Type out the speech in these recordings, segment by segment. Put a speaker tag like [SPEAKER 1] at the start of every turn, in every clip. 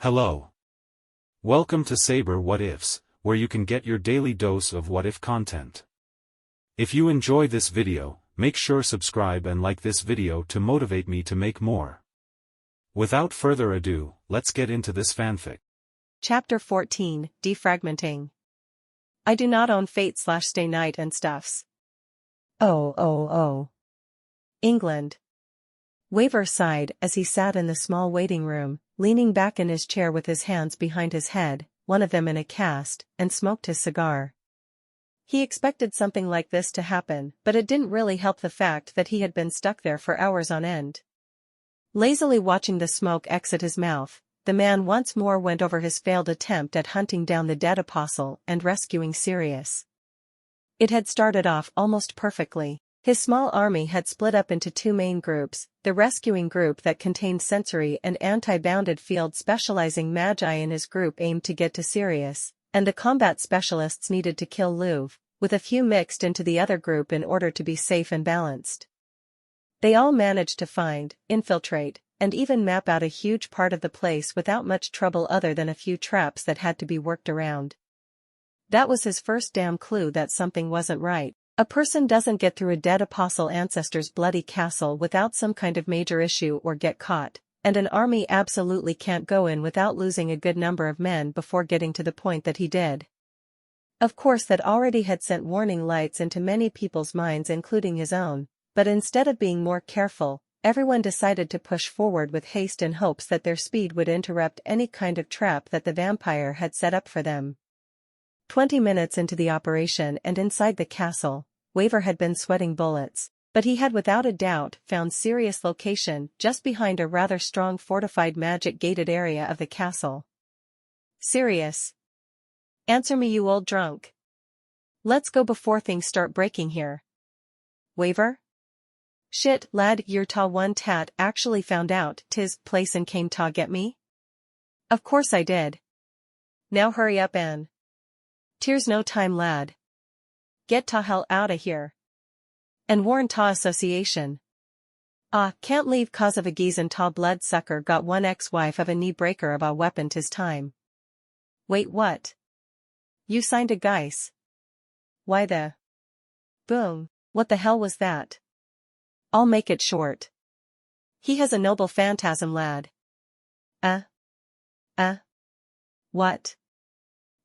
[SPEAKER 1] Hello. Welcome to Saber What Ifs, where you can get your daily dose of what if content. If you enjoy this video, make sure subscribe and like this video to motivate me to make more. Without further ado, let's get into this fanfic.
[SPEAKER 2] Chapter 14, Defragmenting. I do not own Fate/Stay Night and stuffs. Oh. England. Waver sighed as he sat in the small waiting room, leaning back in his chair with his hands behind his head, one of them in a cast, and smoked his cigar. He expected something like this to happen, but it didn't really help the fact that he had been stuck there for hours on end. Lazily watching the smoke exit his mouth, the man once more went over his failed attempt at hunting down the dead apostle and rescuing Sirius. It had started off almost perfectly. His small army had split up into two main groups, the rescuing group that contained sensory and anti-bounded field specializing magi in his group aimed to get to Sirius, and the combat specialists needed to kill Louvre, with a few mixed into the other group in order to be safe and balanced. They all managed to find, infiltrate, and even map out a huge part of the place without much trouble other than a few traps that had to be worked around. That was his first damn clue that something wasn't right. A person doesn't get through a dead apostle ancestor's bloody castle without some kind of major issue or get caught, and an army absolutely can't go in without losing a good number of men before getting to the point that he did. Of course, that already had sent warning lights into many people's minds, including his own, but instead of being more careful, everyone decided to push forward with haste in hopes that their speed would interrupt any kind of trap that the vampire had set up for them. 20 minutes into the operation and inside the castle, Waver had been sweating bullets, but he had without a doubt found Sirius' location just behind a rather strong fortified magic-gated area of the castle. Sirius. Answer me, you old drunk. Let's go before things start breaking here. Waver? Shit, lad, your ta one tat actually found out 'tis place and came ta get me? Of course I did. Now hurry up and... Tears no time, lad. Get ta hell outta here. And warn ta association. Can't leave cause of a geese and ta blood sucker got one ex-wife of a knee breaker of a weapon 'tis time. Wait, what? You signed a geis? Why the... Boom, what the hell was that? I'll make it short. He has a noble phantasm, lad. What?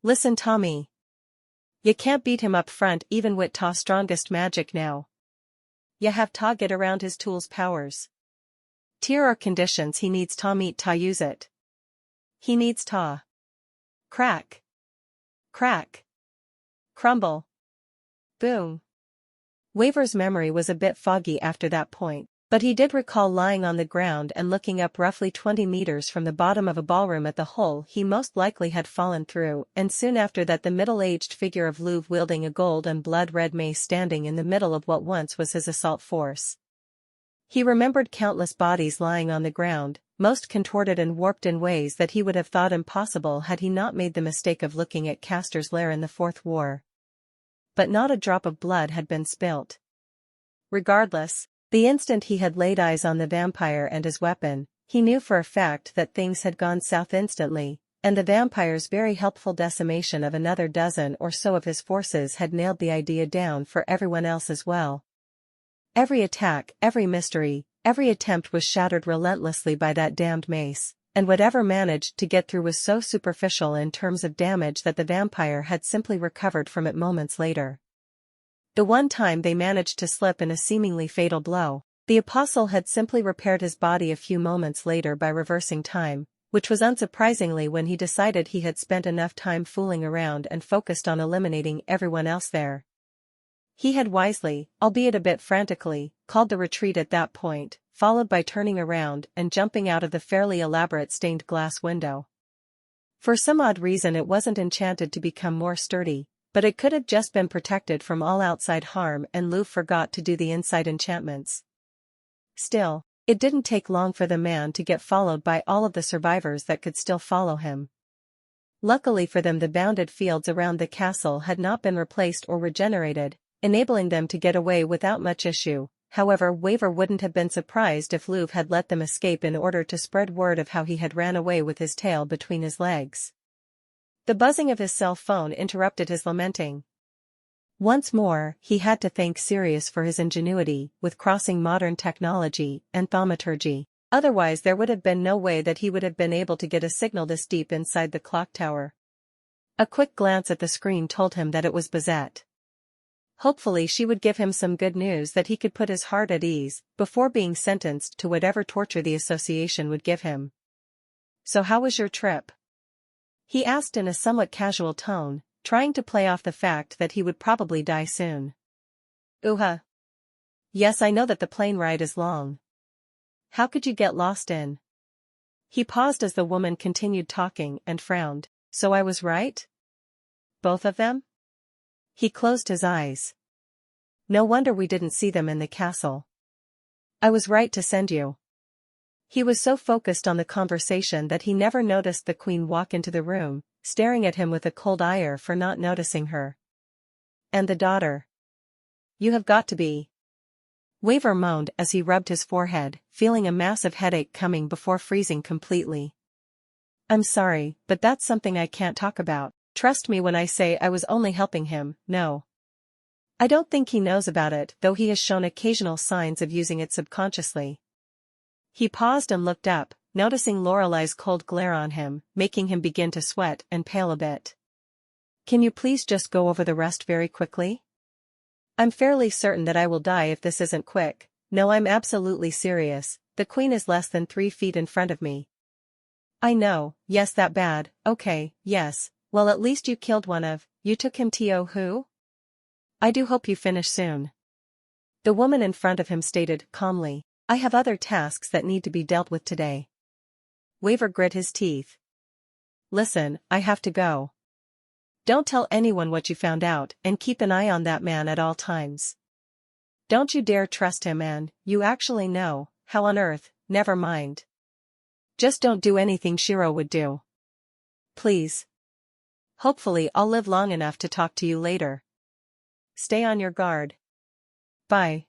[SPEAKER 2] Listen, Tommy. You can't beat him up front even with ta strongest magic now. You have ta get around his tool's powers. Tier or conditions he needs ta meet ta use it. He needs ta. Crack. Crumble. Boom. Waver's memory was a bit foggy after that point, but he did recall lying on the ground and looking up roughly 20 meters from the bottom of a ballroom at the hole he most likely had fallen through, and soon after that the middle-aged figure of Louvre wielding a gold and blood-red mace standing in the middle of what once was his assault force. He remembered countless bodies lying on the ground, most contorted and warped in ways that he would have thought impossible had he not made the mistake of looking at Castor's lair in the Fourth War. But not a drop of blood had been spilt. Regardless, the instant he had laid eyes on the vampire and his weapon, he knew for a fact that things had gone south instantly, and the vampire's very helpful decimation of another dozen or so of his forces had nailed the idea down for everyone else as well. Every attack, every mystery, every attempt was shattered relentlessly by that damned mace, and whatever managed to get through was so superficial in terms of damage that the vampire had simply recovered from it moments later. The one time they managed to slip in a seemingly fatal blow, the apostle had simply repaired his body a few moments later by reversing time, which was unsurprisingly when he decided he had spent enough time fooling around and focused on eliminating everyone else there. He had wisely, albeit a bit frantically, called the retreat at that point, followed by turning around and jumping out of the fairly elaborate stained glass window. For some odd reason it wasn't enchanted to become more sturdy, but it could have just been protected from all outside harm, and Louvre forgot to do the inside enchantments. Still, it didn't take long for the man to get followed by all of the survivors that could still follow him. Luckily for them, the bounded fields around the castle had not been replaced or regenerated, enabling them to get away without much issue, however Waver wouldn't have been surprised if Louvre had let them escape in order to spread word of how he had ran away with his tail between his legs. The buzzing of his cell phone interrupted his lamenting. Once more, he had to thank Sirius for his ingenuity with crossing modern technology and thaumaturgy. Otherwise there would have been no way that he would have been able to get a signal this deep inside the clock tower. A quick glance at the screen told him that it was Bizette. Hopefully she would give him some good news that he could put his heart at ease before being sentenced to whatever torture the association would give him. "So how was your trip?" he asked in a somewhat casual tone, trying to play off the fact that he would probably die soon. Yes, I know that the plane ride is long. How could you get lost in?" He paused as the woman continued talking and frowned. "So I was right? Both of them?" He closed his eyes. "No wonder we didn't see them in the castle. I was right to send you." He was so focused on the conversation that he never noticed the queen walk into the room, staring at him with a cold ire for not noticing her. "And the daughter? You have got to be..." Waver moaned as he rubbed his forehead, feeling a massive headache coming before freezing completely. "I'm sorry, but that's something I can't talk about. Trust me when I say I was only helping him, no. I don't think he knows about it, though he has shown occasional signs of using it subconsciously." He paused and looked up, noticing Lorelai's cold glare on him, making him begin to sweat and pale a bit. "Can you please just go over the rest very quickly? I'm fairly certain that I will die if this isn't quick." "No, I'm absolutely serious. The queen is less than 3 feet in front of me." "I know, yes, that bad. Okay, yes, well at least you killed one of, you took him to who? I do hope you finish soon." The woman in front of him stated calmly, "I have other tasks that need to be dealt with today." Waver grit his teeth. "Listen, I have to go. Don't tell anyone what you found out, and keep an eye on that man at all times. Don't you dare trust him, and, you actually know, how on earth, never mind. Just don't do anything Shirou would do. Please. Hopefully I'll live long enough to talk to you later. Stay on your guard. Bye."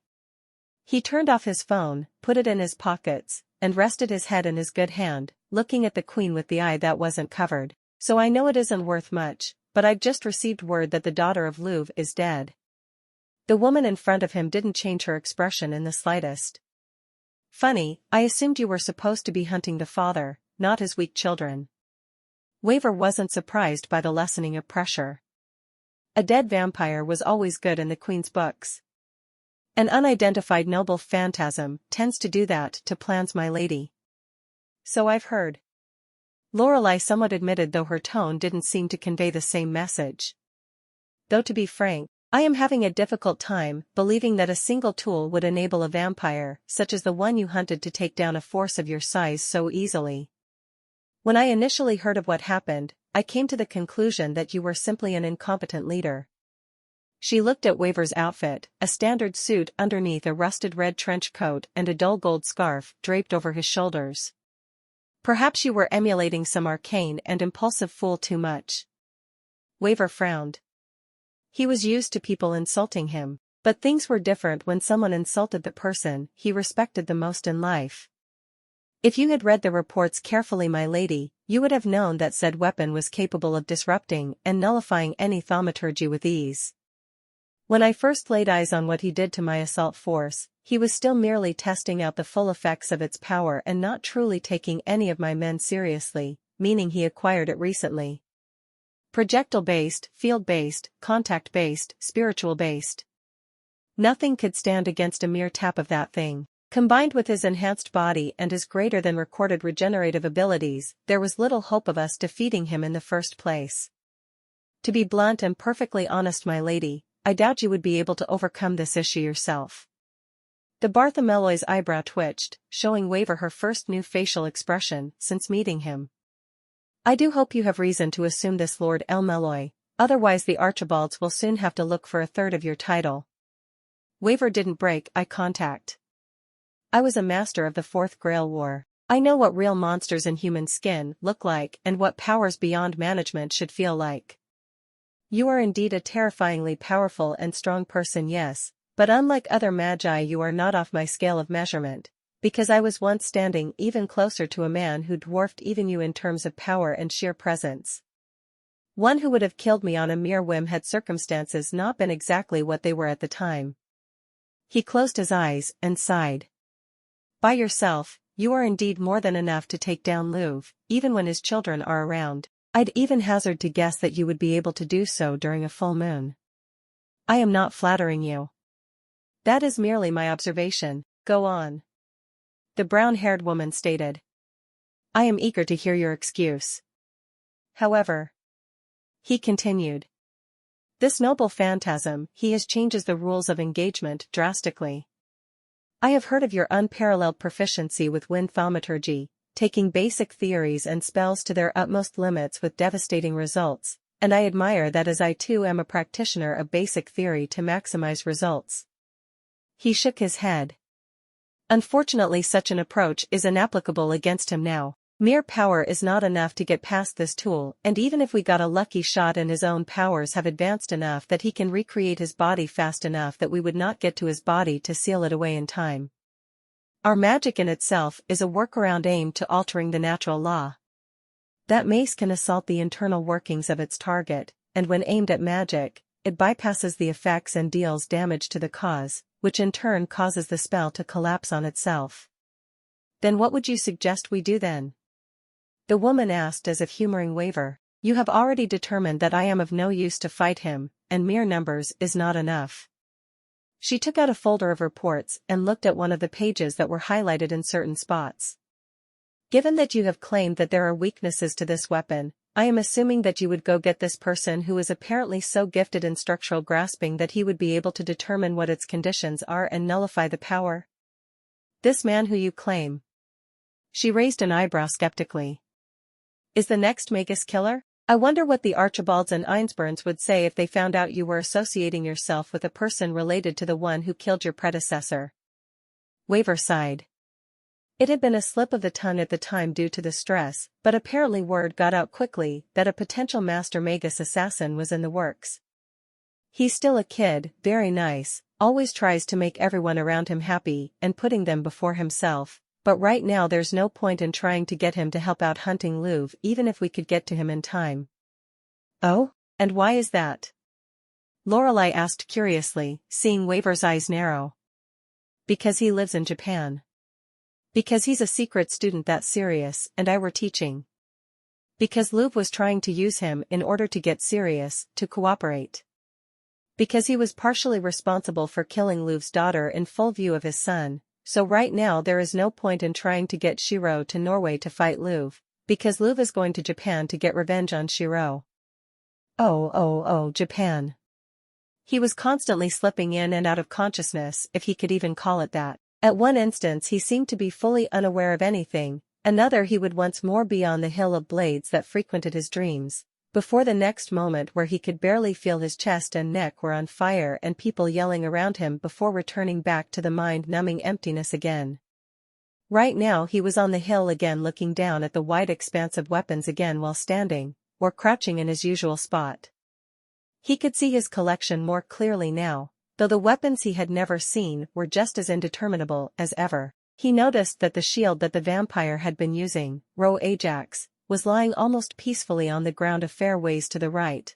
[SPEAKER 2] He turned off his phone, put it in his pockets, and rested his head in his good hand, looking at the queen with the eye that wasn't covered. "So I know it isn't worth much, but I've just received word that the daughter of Louvre is dead." The woman in front of him didn't change her expression in the slightest. "Funny, I assumed you were supposed to be hunting the father, not his weak children." Waver wasn't surprised by the lessening of pressure. A dead vampire was always good in the queen's books. An unidentified noble phantasm tends to do that to plans, my lady. "So I've heard." Lorelai somewhat admitted, though her tone didn't seem to convey the same message. "Though to be frank, I am having a difficult time believing that a single tool would enable a vampire such as the one you hunted to take down a force of your size so easily. When I initially heard of what happened, I came to the conclusion that you were simply an incompetent leader." She looked at Waver's outfit, a standard suit underneath a rusted red trench coat and a dull gold scarf draped over his shoulders. "Perhaps you were emulating some arcane and impulsive fool too much." Waver frowned. He was used to people insulting him, but things were different when someone insulted the person he respected the most in life. "If you had read the reports carefully, my lady, you would have known that said weapon was capable of disrupting and nullifying any thaumaturgy with ease. When I first laid eyes on what he did to my assault force, he was still merely testing out the full effects of its power and not truly taking any of my men seriously, meaning he acquired it recently. Projectile-based, field-based, contact-based, spiritual-based. Nothing could stand against a mere tap of that thing. Combined with his enhanced body and his greater-than-recorded regenerative abilities, there was little hope of us defeating him in the first place. To be blunt and perfectly honest, my lady, I doubt you would be able to overcome this issue yourself." The Bartholomewo's eyebrow twitched, showing Waver her first new facial expression since meeting him. "I do hope you have reason to assume this, Lord Elmeloy, otherwise the Archibalds will soon have to look for a third of your title." Waver didn't break eye contact. "I was a master of the Fourth Grail War. I know what real monsters in human skin look like and what powers beyond management should feel like." "You are indeed a terrifyingly powerful and strong person, yes, But unlike other magi, you are not off my scale of measurement, because I was once standing even closer to a man who dwarfed even you in terms of power and sheer presence. One who would have killed me on a mere whim had circumstances not been exactly what they were at the time. He closed his eyes and sighed. By yourself, you are indeed more than enough to take down Louvre, even when his children are around. I'd even hazard to guess that you would be able to do so during a full moon. I am not flattering you. That is merely my observation. Go on. The brown-haired woman stated. I am eager to hear your excuse. However, he continued, this noble phantasm, he changes the rules of engagement drastically. I have heard of your unparalleled proficiency with wind thaumaturgy, taking basic theories and spells to their utmost limits with devastating results, and I admire that, as I too am a practitioner of basic theory to maximize results. He shook his head. Unfortunately, such an approach is inapplicable against him now. Mere power is not enough to get past this tool, and even if we got a lucky shot and his own powers have advanced enough that he can recreate his body fast enough that we would not get to his body to seal it away in time. Our magic in itself is a workaround aimed to altering the natural law. That mace can assault the internal workings of its target, and when aimed at magic, it bypasses the effects and deals damage to the cause, which in turn causes the spell to collapse on itself. Then what would you suggest we do then? The woman asked as if humoring Waver. You have already determined that I am of no use to fight him, and mere numbers is not enough. She took out a folder of reports and looked at one of the pages that were highlighted in certain spots. Given that you have claimed that there are weaknesses to this weapon, I am assuming that you would go get this person who is apparently so gifted in structural grasping that he would be able to determine what its conditions are and nullify the power. This man who you claim. She raised an eyebrow skeptically. Is the next magus killer? I wonder what the Archibalds and Einsburns would say if they found out you were associating yourself with a person related to the one who killed your predecessor. Waver sighed. It had been a slip of the tongue at the time due to the stress, but apparently word got out quickly that a potential master magus assassin was in the works. He's still a kid, very nice, always tries to make everyone around him happy and putting them before himself, but right now there's no point in trying to get him to help out hunting Louvre even if we could get to him in time. Oh, and why is that? Lorelei asked curiously, seeing Waver's eyes narrow. Because he lives in Japan. Because he's a secret student that's serious, and I were teaching. Because Louvre was trying to use him in order to get serious, to cooperate. Because he was partially responsible for killing Louvre's daughter in full view of his son, so right now there is no point in trying to get Shirou to Norway to fight Louvre, because Louvre is going to Japan to get revenge on Shirou. Oh, Japan. He was constantly slipping in and out of consciousness, if he could even call it that. At one instance he seemed to be fully unaware of anything, another he would once more be on the hill of blades that frequented his dreams, before the next moment where he could barely feel his chest and neck were on fire and people yelling around him before returning back to the mind-numbing emptiness again. Right now he was on the hill again, looking down at the wide expanse of weapons again while standing, or crouching in his usual spot. He could see his collection more clearly now, though the weapons he had never seen were just as indeterminable as ever. He noticed that the shield that the vampire had been using, Ro Ajax, was lying almost peacefully on the ground a fair ways to the right.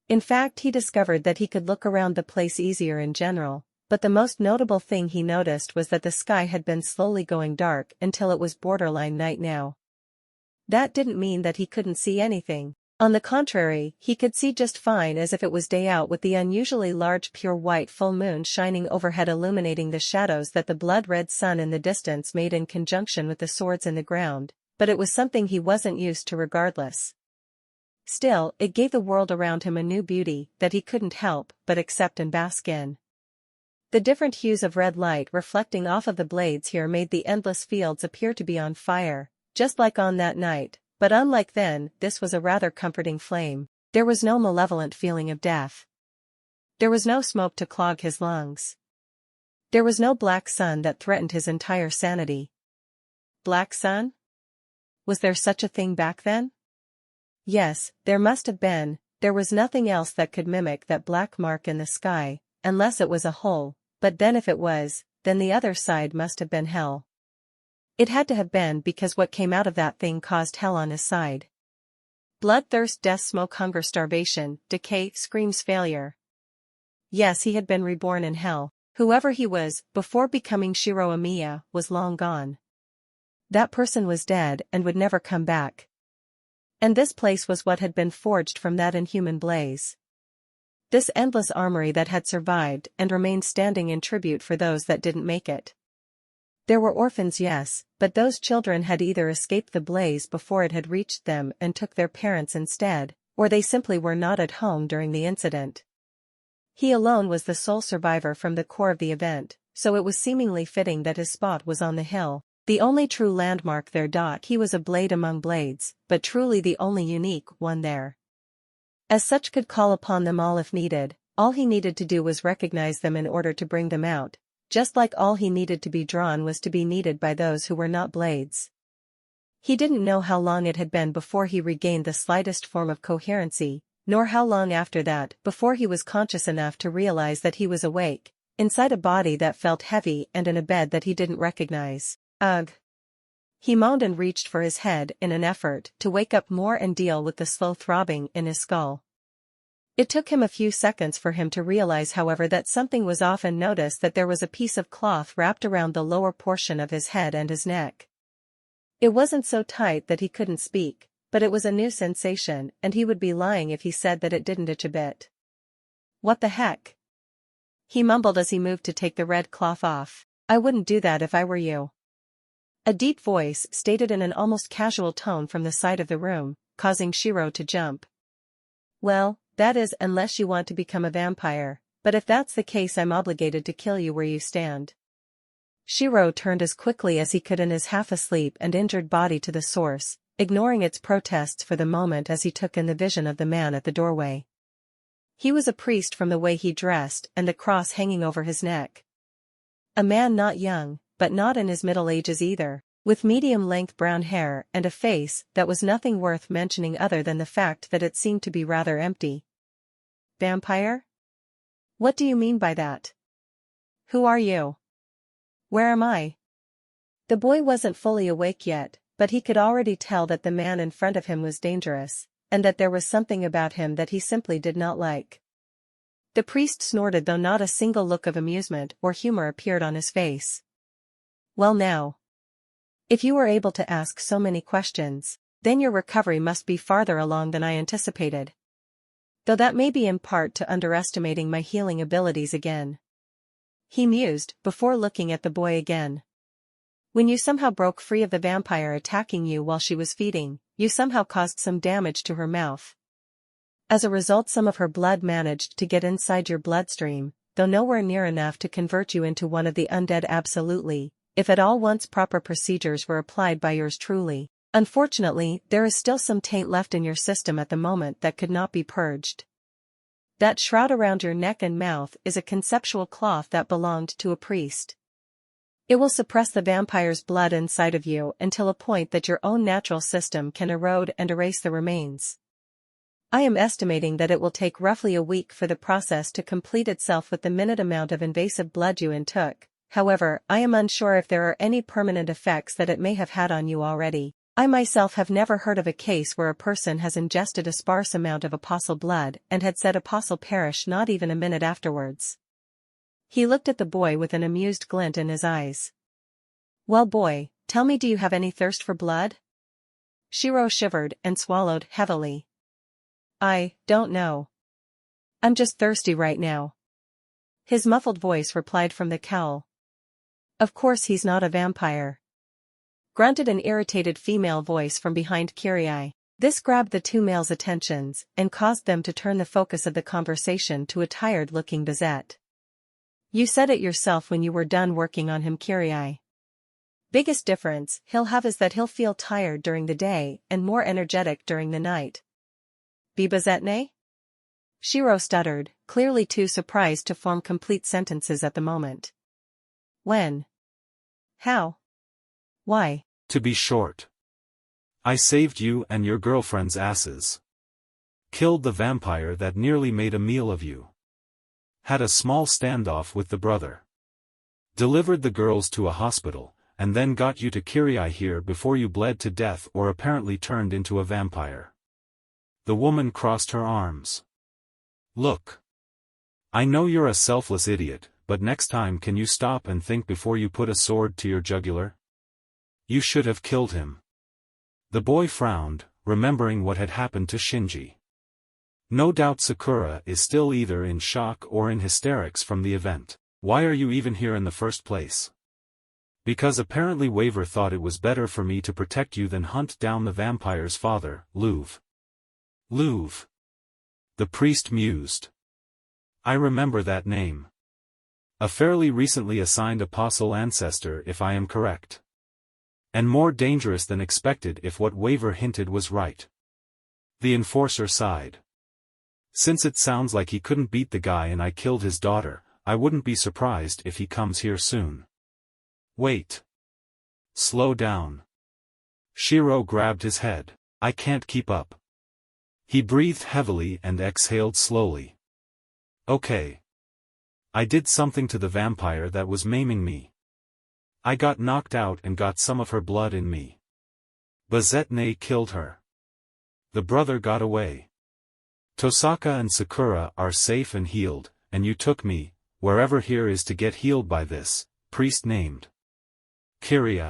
[SPEAKER 2] In fact, he discovered that he could look around the place easier in general, but the most notable thing he noticed was that the sky had been slowly going dark until it was borderline night now. That didn't mean that he couldn't see anything. On the contrary, he could see just fine, as if it was day out, with the unusually large pure white full moon shining overhead, illuminating the shadows that the blood-red sun in the distance made in conjunction with the swords in the ground, but it was something he wasn't used to regardless. Still, it gave the world around him a new beauty that he couldn't help but accept and bask in. The different hues of red light reflecting off of the blades here made the endless fields appear to be on fire, just like on that night. But unlike then, this was a rather comforting flame. There was no malevolent feeling of death. There was no smoke to clog his lungs. There was no black sun that threatened his entire sanity. Black sun? Was there such a thing back then? Yes, there must have been. There was nothing else that could mimic that black mark in the sky, unless it was a hole, but then if it was, then the other side must have been hell. It had to have been because what came out of that thing caused hell on his side. Blood, thirst, death, smoke, hunger, starvation, decay, screams, failure. Yes, he had been reborn in hell. Whoever he was, before becoming Shirou Emiya, was long gone. That person was dead and would never come back. And this place was what had been forged from that inhuman blaze. This endless armory that had survived and remained standing in tribute for those that didn't make it. There were orphans, yes, but those children had either escaped the blaze before it had reached them and took their parents instead, or they simply were not at home during the incident. He alone was the sole survivor from the core of the event, so it was seemingly fitting that his spot was on the hill, the only true landmark there. He was a blade among blades, but truly the only unique one there. As such, could call upon them all if needed. All he needed to do was recognize them in order to bring them out, just like all he needed to be drawn was to be needed by those who were not blades. He didn't know how long it had been before he regained the slightest form of coherency, nor how long after that before he was conscious enough to realize that he was awake, inside a body that felt heavy and in a bed that he didn't recognize. Ugh. He moaned and reached for his head in an effort to wake up more and deal with the slow throbbing in his skull. It took him a few seconds for him to realize, however, that something was off and notice that there was a piece of cloth wrapped around the lower portion of his head and his neck. It wasn't so tight that he couldn't speak, but it was a new sensation, and he would be lying if he said that it didn't itch a bit. What the heck? He mumbled as he moved to take the red cloth off. I wouldn't do that if I were you. A deep voice stated in an almost casual tone from the side of the room, causing Shirou to jump. Well, that is, unless you want to become a vampire, but if that's the case I'm obligated to kill you where you stand. Shirou turned as quickly as he could in his half-asleep and injured body to the source, ignoring its protests for the moment as he took in the vision of the man at the doorway. He was a priest from the way he dressed and the cross hanging over his neck. A man not young, but not in his middle ages either, with medium-length brown hair and a face that was nothing worth mentioning other than the fact that it seemed to be rather empty. Vampire? What do you mean by that? Who are you? Where am I? The boy wasn't fully awake yet, but he could already tell that the man in front of him was dangerous, and that there was something about him that he simply did not like. The priest snorted, though not a single look of amusement or humor appeared on his face. Well now. If you were able to ask so many questions, then your recovery must be farther along than I anticipated. Though that may be in part to underestimating my healing abilities again. He mused, before looking at the boy again. When you somehow broke free of the vampire attacking you while she was feeding, you somehow caused some damage to her mouth. As a result, some of her blood managed to get inside your bloodstream, though nowhere near enough to convert you into one of the undead absolutely, if at all once proper procedures were applied by yours truly. Unfortunately, there is still some taint left in your system at the moment that could not be purged. That shroud around your neck and mouth is a conceptual cloth that belonged to a priest. It will suppress the vampire's blood inside of you until a point that your own natural system can erode and erase the remains. I am estimating that it will take roughly a week for the process to complete itself with the minute amount of invasive blood you intook. However, I am unsure if there are any permanent effects that it may have had on you already. I myself have never heard of a case where a person has ingested a sparse amount of apostle blood and had said apostle perish not even a minute afterwards. He looked at the boy with an amused glint in his eyes. Well boy, tell me, do you have any thirst for blood? Shirou shivered and swallowed heavily. I don't know. I'm just thirsty right now. His muffled voice replied from the cowl. Of course he's not a vampire. Grunted an irritated female voice from behind Kiri. This grabbed the two males' attentions and caused them to turn the focus of the conversation to a tired-looking Bizette. You said it yourself when you were done working on him, Kiri. Biggest difference he'll have is that he'll feel tired during the day and more energetic during the night. Be Bizette? Shirou stuttered, clearly too surprised to form complete sentences at the moment. When? How? Why?
[SPEAKER 1] To be short. I saved you and your girlfriend's asses. Killed the vampire that nearly made a meal of you. Had a small standoff with the brother. Delivered the girls to a hospital, and then got you to Kiri here before you bled to death or apparently turned into a vampire. The woman crossed her arms. Look. I know you're a selfless idiot, but next time can you stop and think before you put a sword to your jugular? You should have killed him. The boy frowned, remembering what had happened to Shinji. No doubt Sakura is still either in shock or in hysterics from the event. Why are you even here in the first place? Because apparently Waver thought it was better for me to protect you than hunt down the vampire's father, Louv. Louv. The priest mused. I remember that name. A fairly recently assigned apostle ancestor if I am correct. And more dangerous than expected if what Waver hinted was right. The enforcer sighed. Since it sounds like he couldn't beat the guy and I killed his daughter, I wouldn't be surprised if he comes here soon. Wait. Slow down. Shirou grabbed his head. I can't keep up. He breathed heavily and exhaled slowly. Okay. I did something to the vampire that was maiming me. I got knocked out and got some of her blood in me. Bazette killed her. The brother got away. Tosaka and Sakura are safe and healed, and you took me, wherever here is to get healed by this, priest named Kiri.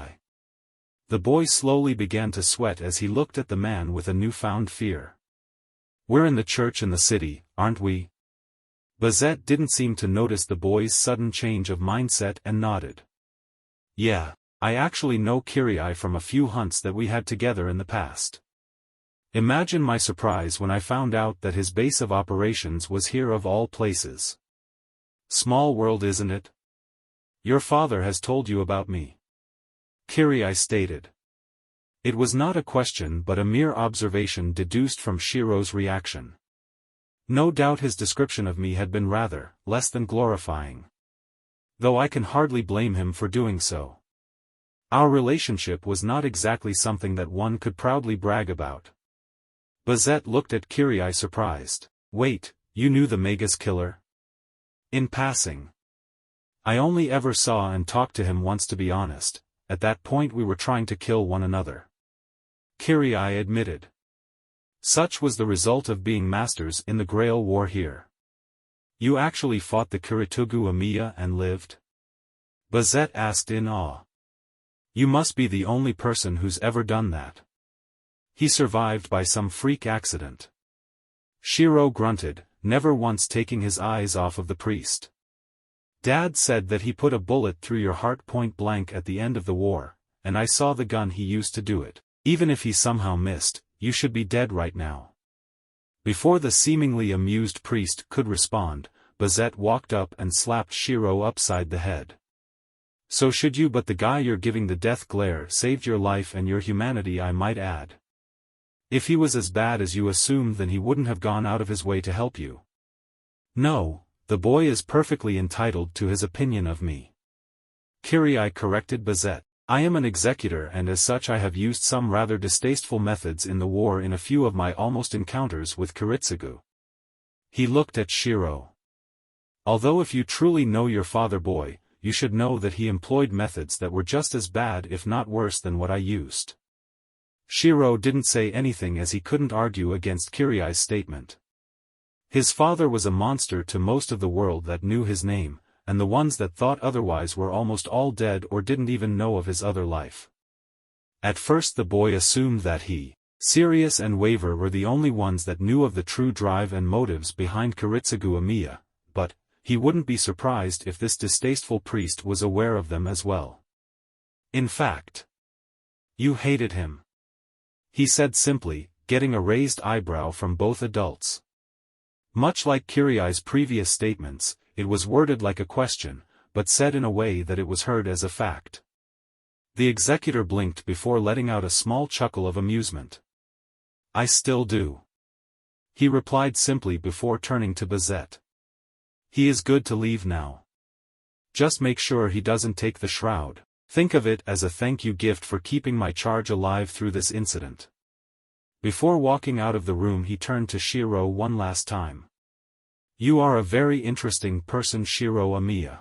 [SPEAKER 1] The boy slowly began to sweat as he looked at the man with a newfound fear. We're in the church in the city, aren't we? Bazette didn't seem to notice the boy's sudden change of mindset and nodded. Yeah, I actually know Kiri from a few hunts that we had together in the past. Imagine my surprise when I found out that his base of operations was here of all places. Small world, isn't it? Your father has told you about me. Kiri stated. It was not a question but a mere observation deduced from Shirou's reaction. No doubt his description of me had been rather less than glorifying. Though I can hardly blame him for doing so. Our relationship was not exactly something that one could proudly brag about. Bazette looked at Kiri surprised. Wait, you knew the magus killer? In passing. I only ever saw and talked to him once, to be honest. At that point we were trying to kill one another. Kiri admitted. Such was the result of being masters in the Grail War here. You actually fought the Shirou Emiya and lived? Bazette asked in awe. You must be the only person who's ever done that. He survived by some freak accident. Shirou grunted, never once taking his eyes off of the priest. Dad said that he put a bullet through your heart point blank at the end of the war, and I saw the gun he used to do it. Even if he somehow missed, you should be dead right now. Before the seemingly amused priest could respond, Bazette walked up and slapped Shirou upside the head. So should you, but the guy you're giving the death glare saved your life and your humanity, I might add. If he was as bad as you assumed, then he wouldn't have gone out of his way to help you. No, the boy is perfectly entitled to his opinion of me. Kiri corrected Bazette. I am an executor and as such I have used some rather distasteful methods in the war in a few of my almost encounters with Kiritsugu. He looked at Shirou. Although if you truly know your father, boy, you should know that he employed methods that were just as bad if not worse than what I used. Shirou didn't say anything as he couldn't argue against Kiri's statement. His father was a monster to most of the world that knew his name, and the ones that thought otherwise were almost all dead or didn't even know of his other life. At first the boy assumed that he, Sirius and Waver were the only ones that knew of the true drive and motives behind Shirou Emiya, but he wouldn't be surprised if this distasteful priest was aware of them as well. In fact, you hated him. He said simply, getting a raised eyebrow from both adults. Much like Kiri's previous statements, it was worded like a question, but said in a way that it was heard as a fact. The executor blinked before letting out a small chuckle of amusement. I still do. He replied simply before turning to Bazette. He is good to leave now. Just make sure he doesn't take the shroud. Think of it as a thank you gift for keeping my charge alive through this incident. Before walking out of the room he turned to Shirou one last time. You are a very interesting person, Shirou Emiya.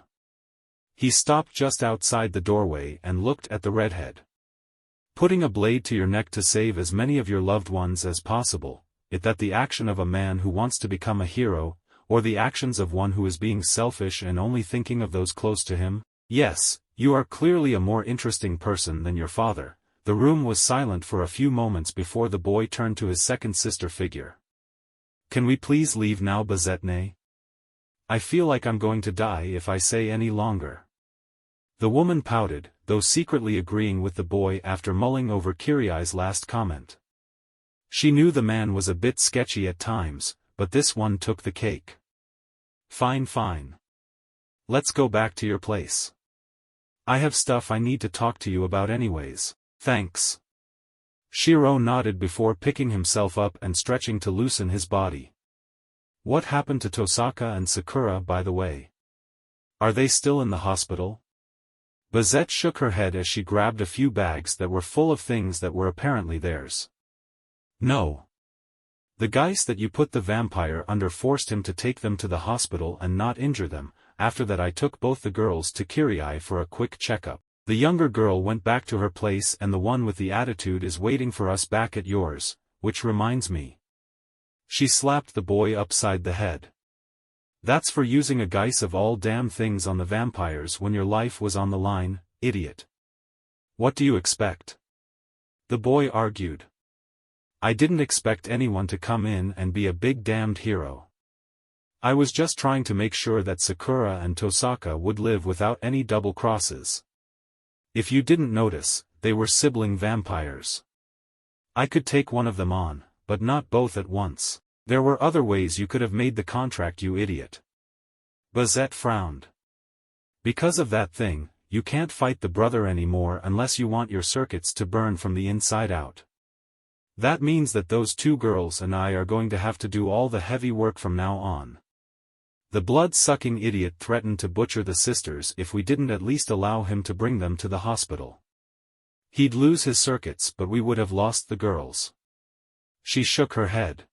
[SPEAKER 1] He stopped just outside the doorway and looked at the redhead. Putting a blade to your neck to save as many of your loved ones as possible, is that the action of a man who wants to become a hero, or the actions of one who is being selfish and only thinking of those close to him? Yes, you are clearly a more interesting person than your father. The room was silent for a few moments before the boy turned to his second sister figure. Can we please leave now, Bazetne? I feel like I'm going to die if I say any longer. The woman pouted, though secretly agreeing with the boy after mulling over Kiri's last comment. She knew the man was a bit sketchy at times, but this one took the cake. Fine, fine. Let's go back to your place. I have stuff I need to talk to you about anyways. Thanks. Shirou nodded before picking himself up and stretching to loosen his body. What happened to Tosaka and Sakura, by the way? Are they still in the hospital? Bazette shook her head as she grabbed a few bags that were full of things that were apparently theirs. No. The guys that you put the vampire under forced him to take them to the hospital and not injure them. After that I took both the girls to Kiri for a quick checkup. The younger girl went back to her place and the one with the attitude is waiting for us back at yours, which reminds me. She slapped the boy upside the head. That's for using a guise of all damn things on the vampires when your life was on the line, idiot. What do you expect? The boy argued. I didn't expect anyone to come in and be a big damned hero. I was just trying to make sure that Sakura and Tosaka would live without any double crosses. If you didn't notice, they were sibling vampires. I could take one of them on, but not both at once. There were other ways you could have made the contract, you idiot. Bazette frowned. Because of that thing, you can't fight the brother anymore unless you want your circuits to burn from the inside out. That means that those two girls and I are going to have to do all the heavy work from now on. The blood-sucking idiot threatened to butcher the sisters if we didn't at least allow him to bring them to the hospital. He'd lose his circuits, but we would have lost the girls. She shook her head.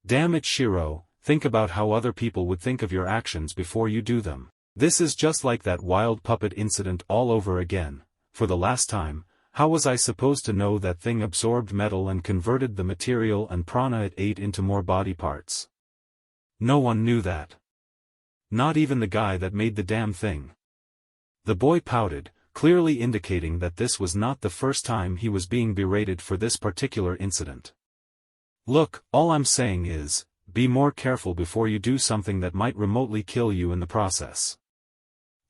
[SPEAKER 1] Damn it, Shirou, think about how other people would think of your actions before you do them. This is just like that wild puppet incident all over again. For the last time, how was I supposed to know that thing absorbed metal and converted the material and prana it ate into more body parts? No one knew that. Not even the guy that made the damn thing. The boy pouted, clearly indicating that this was not the first time he was being berated for this particular incident. Look, all I'm saying is, be more careful before you do something that might remotely kill you in the process.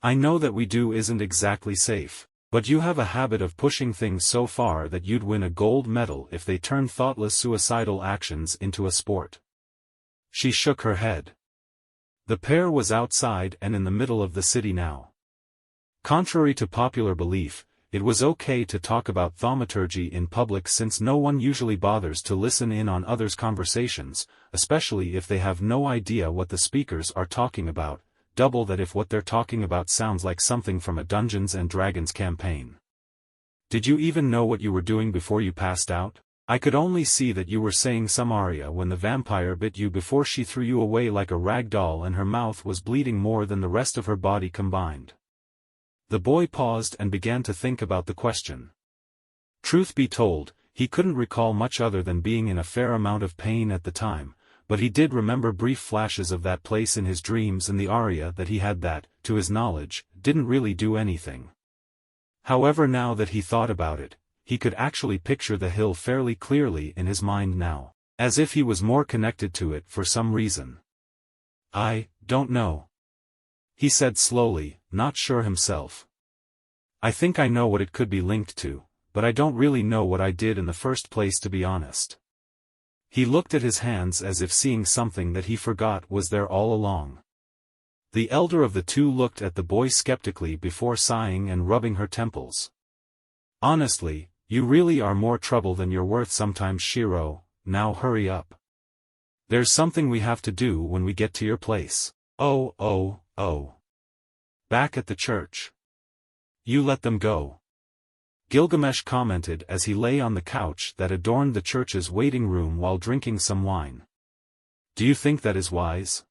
[SPEAKER 1] I know that we do isn't exactly safe, but you have a habit of pushing things so far that you'd win a gold medal if they turn thoughtless suicidal actions into a sport. She shook her head. The pair was outside and in the middle of the city now. Contrary to popular belief, it was okay to talk about thaumaturgy in public since no one usually bothers to listen in on others' conversations, especially if they have no idea what the speakers are talking about, double that if what they're talking about sounds like something from a Dungeons & Dragons campaign. Did you even know what you were doing before you passed out? I could only see that you were saying some aria when the vampire bit you before she threw you away like a rag doll and her mouth was bleeding more than the rest of her body combined. The boy paused and began to think about the question. Truth be told, he couldn't recall much other than being in a fair amount of pain at the time, but he did remember brief flashes of that place in his dreams and the aria that he had that, to his knowledge, didn't really do anything. However, now that he thought about it, he could actually picture the hill fairly clearly in his mind now, as if he was more connected to it for some reason. I don't know. He said slowly, not sure himself. I think I know what it could be linked to, but I don't really know what I did in the first place, to be honest. He looked at his hands as if seeing something that he forgot was there all along. The elder of the two looked at the boy skeptically before sighing and rubbing her temples. Honestly, you really are more trouble than you're worth sometimes, Shirou. Now hurry up. There's something we have to do when we get to your place. Oh. Back at the church. You let them go. Gilgamesh commented as he lay on the couch that adorned the church's waiting room while drinking some wine. Do you think that is wise?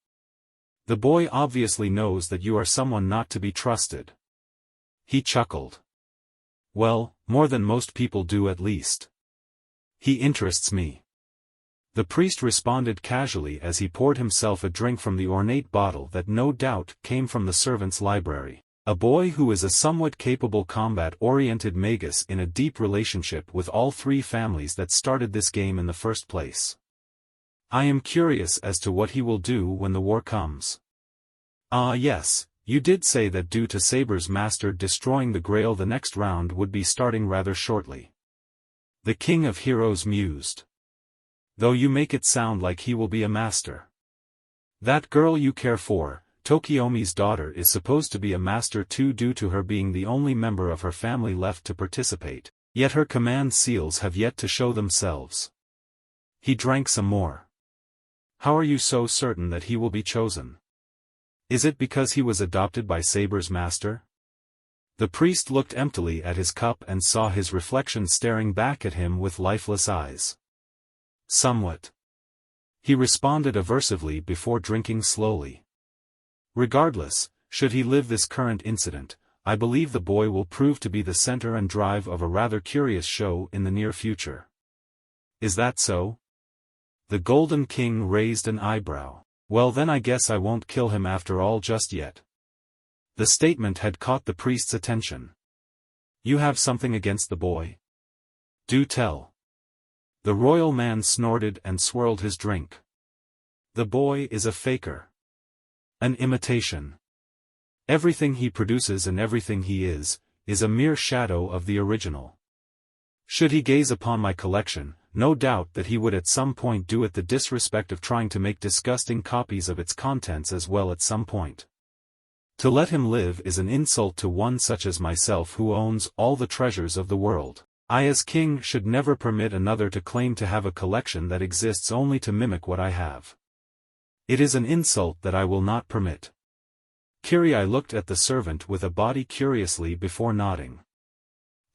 [SPEAKER 1] The boy obviously knows that you are someone not to be trusted. He chuckled. Well, more than most people do at least. He interests me. The priest responded casually as he poured himself a drink from the ornate bottle that no doubt came from the servant's library. A boy who is a somewhat capable combat-oriented magus in a deep relationship with all three families that started this game in the first place. I am curious as to what he will do when the war comes. Ah yes, you did say that due to Saber's master destroying the Grail the next round would be starting rather shortly. The King of Heroes mused. Though you make it sound like he will be a master. That girl you care for, Tokiomi's daughter, is supposed to be a master too due to her being the only member of her family left to participate, yet her command seals have yet to show themselves. He drank some more. How are you so certain that he will be chosen? Is it because he was adopted by Saber's master? The priest looked emptily at his cup and saw his reflection staring back at him with lifeless eyes. Somewhat. He responded aversively before drinking slowly. Regardless, should he live this current incident, I believe the boy will prove to be the center and drive of a rather curious show in the near future. Is that so? The Golden King raised an eyebrow. Well then I guess I won't kill him after all just yet. The statement had caught the priest's attention. You have something against the boy? Do tell. The royal man snorted and swirled his drink. The boy is a faker. An imitation. Everything he produces and everything he is a mere shadow of the original. Should he gaze upon my collection, no doubt that he would at some point do it the disrespect of trying to make disgusting copies of its contents as well at some point. To let him live is an insult to one such as myself who owns all the treasures of the world. I as king should never permit another to claim to have a collection that exists only to mimic what I have. It is an insult that I will not permit. Kiri, I looked at the servant with a body curiously before nodding.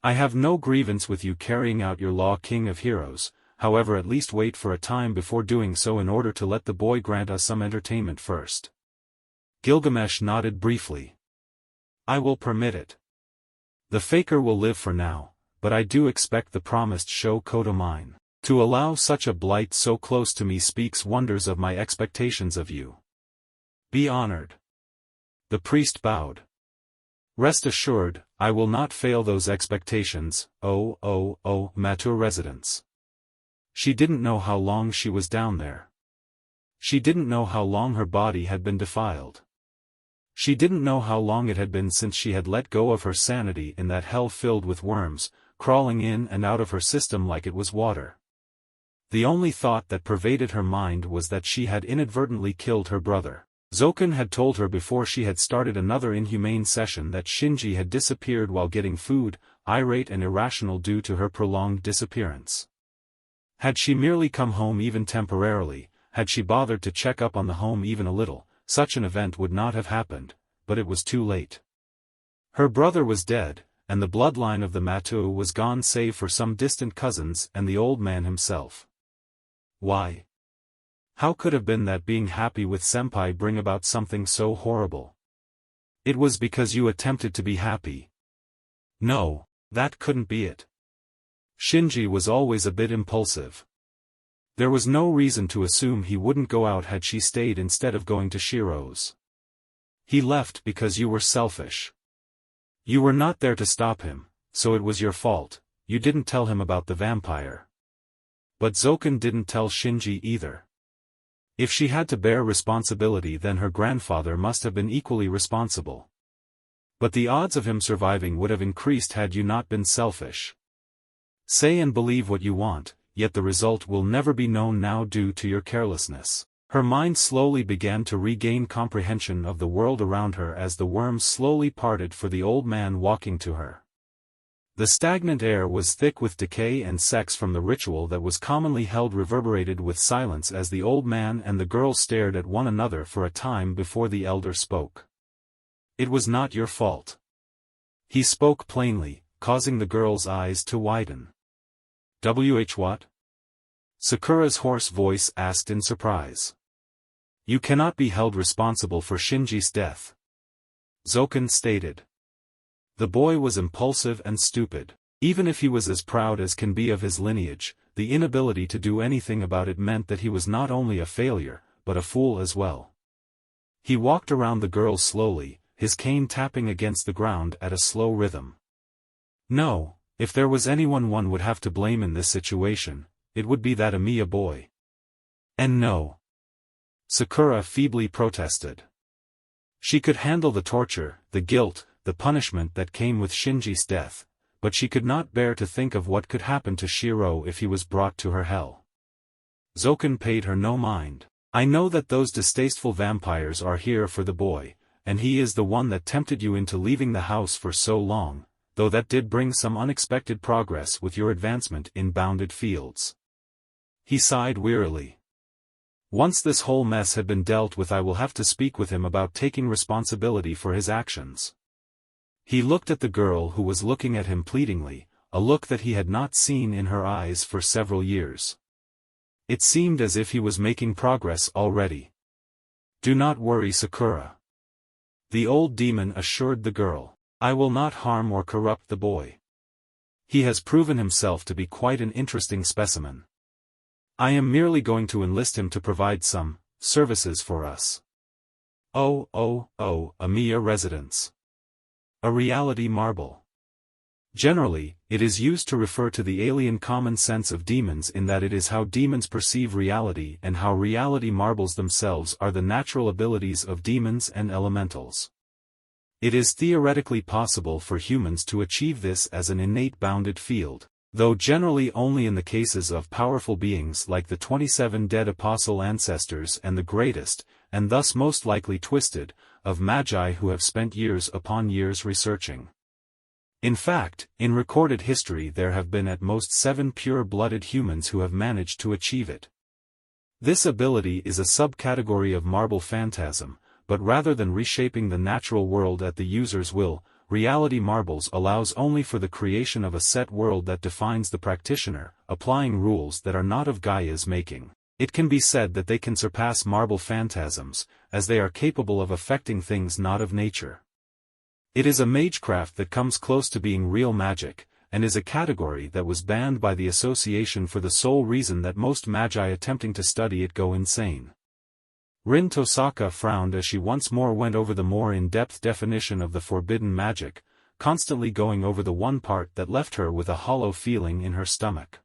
[SPEAKER 1] I have no grievance with you carrying out your law, King of Heroes, however at least wait for a time before doing so in order to let the boy grant us some entertainment first. Gilgamesh nodded briefly. I will permit it. The faker will live for now, but I do expect the promised show coat of mine. To allow such a blight so close to me speaks wonders of my expectations of you. Be honored. The priest bowed. Rest assured, I will not fail those expectations, mature residents. She didn't know how long she was down there. She didn't know how long her body had been defiled. She didn't know how long it had been since she had let go of her sanity in that hell filled with worms, crawling in and out of her system like it was water. The only thought that pervaded her mind was that she had inadvertently killed her brother. Zoken had told her before she had started another inhumane session that Shinji had disappeared while getting food, irate and irrational due to her prolonged disappearance. Had she merely come home even temporarily, had she bothered to check up on the home even a little, such an event would not have happened, but it was too late. Her brother was dead, and the bloodline of the Matou was gone save for some distant cousins and the old man himself. Why? How could have been that being happy with Senpai bring about something so horrible? It was because you attempted to be happy. No, that couldn't be it. Shinji was always a bit impulsive. There was no reason to assume he wouldn't go out had she stayed instead of going to Shirou's. He left because you were selfish. You were not there to stop him, so it was your fault. You didn't tell him about the vampire. But Zoken didn't tell Shinji either. If she had to bear responsibility, then her grandfather must have been equally responsible. But the odds of him surviving would have increased had you not been selfish. Say and believe what you want, yet the result will never be known now due to your carelessness. Her mind slowly began to regain comprehension of the world around her as the worms slowly parted for the old man walking to her. The stagnant air was thick with decay and sex from the ritual that was commonly held reverberated with silence as the old man and the girl stared at one another for a time before the elder spoke. It was not your fault. He spoke plainly, causing the girl's eyes to widen. What? Sakura's hoarse voice asked in surprise. You cannot be held responsible for Shinji's death, Zoken stated. The boy was impulsive and stupid. Even if he was as proud as can be of his lineage, the inability to do anything about it meant that he was not only a failure, but a fool as well. He walked around the girl slowly, his cane tapping against the ground at a slow rhythm. No, if there was anyone one would have to blame in this situation, it would be that Emiya boy. And no. Sakura feebly protested. She could handle the torture, the guilt, the punishment that came with Shinji's death, but she could not bear to think of what could happen to Shirou if he was brought to her hell. Zoken paid her no mind. I know that those distasteful vampires are here for the boy, and he is the one that tempted you into leaving the house for so long, though that did bring some unexpected progress with your advancement in bounded fields. He sighed wearily. Once this whole mess had been dealt with, I will have to speak with him about taking responsibility for his actions. He looked at the girl who was looking at him pleadingly, a look that he had not seen in her eyes for several years. It seemed as if he was making progress already. Do not worry, Sakura. The old demon assured the girl. I will not harm or corrupt the boy. He has proven himself to be quite an interesting specimen. I am merely going to enlist him to provide some services for us. Emiya residence. A reality marble. Generally, it is used to refer to the alien common sense of demons, in that it is how demons perceive reality and how reality marbles themselves are the natural abilities of demons and elementals. It is theoretically possible for humans to achieve this as an innate bounded field, though generally only in the cases of powerful beings like the 27 dead apostle ancestors and the greatest, and thus most likely twisted, of magi who have spent years upon years researching. In fact, in recorded history there have been at most 7 pure-blooded humans who have managed to achieve it. This ability is a subcategory of marble phantasm, but rather than reshaping the natural world at the user's will, reality marbles allows only for the creation of a set world that defines the practitioner, applying rules that are not of Gaia's making. It can be said that they can surpass marble phantasms, as they are capable of affecting things not of nature. It is a magecraft that comes close to being real magic, and is a category that was banned by the association for the sole reason that most magi attempting to study it go insane. Rin Tosaka frowned as she once more went over the more in-depth definition of the forbidden magic, constantly going over the one part that left her with a hollow feeling in her stomach.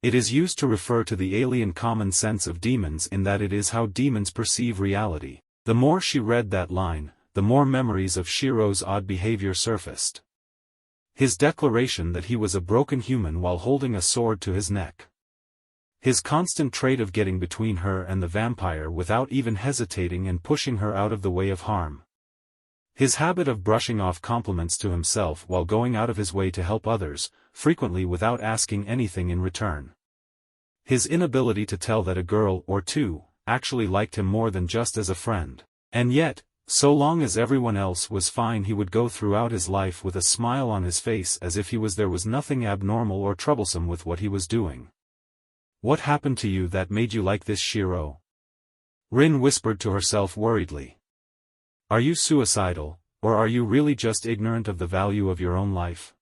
[SPEAKER 1] It is used to refer to the alien common sense of demons, in that it is how demons perceive reality. The more she read that line, the more memories of Shirou's odd behavior surfaced. His declaration that he was a broken human while holding a sword to his neck. His constant trait of getting between her and the vampire without even hesitating and pushing her out of the way of harm. His habit of brushing off compliments to himself while going out of his way to help others, frequently without asking anything in return. His inability to tell that a girl or two actually liked him more than just as a friend. And yet, so long as everyone else was fine, he would go throughout his life with a smile on his face as if there was nothing abnormal or troublesome with what he was doing. What happened to you that made you like this, Shirou? Rin whispered to herself worriedly. Are you suicidal, or are you really just ignorant of the value of your own life?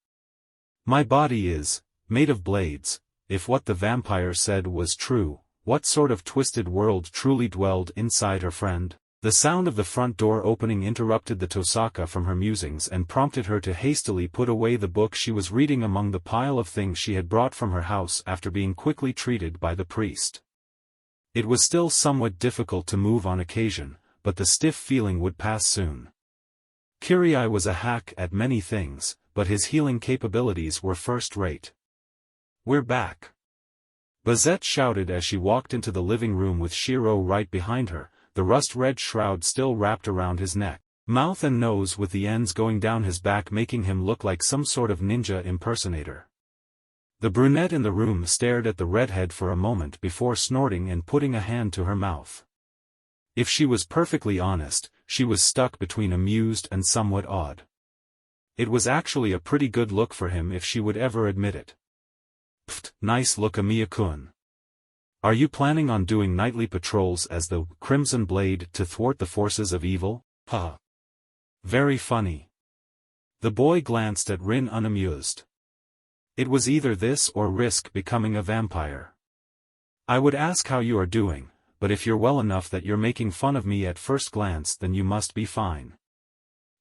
[SPEAKER 1] My body is made of blades. If what the vampire said was true, what sort of twisted world truly dwelled inside her friend? The sound of the front door opening interrupted the Tosaka from her musings and prompted her to hastily put away the book she was reading among the pile of things she had brought from her house after being quickly treated by the priest. It was still somewhat difficult to move on occasion, but the stiff feeling would pass soon. Kiri was a hack at many things, but his healing capabilities were first-rate. We're back. Bazette shouted as she walked into the living room with Shirou right behind her, the rust-red shroud still wrapped around his neck, mouth and nose with the ends going down his back, making him look like some sort of ninja impersonator. The brunette in the room stared at the redhead for a moment before snorting and putting a hand to her mouth. If she was perfectly honest, she was stuck between amused and somewhat awed. It was actually a pretty good look for him if she would ever admit it. Pfft, nice look, Emiya-kun. Are you planning on doing nightly patrols as the Crimson Blade to thwart the forces of evil? Huh. Very funny. The boy glanced at Rin unamused. It was either this or risk becoming a vampire. I would ask how you are doing, but if you're well enough that you're making fun of me at first glance then you must be fine.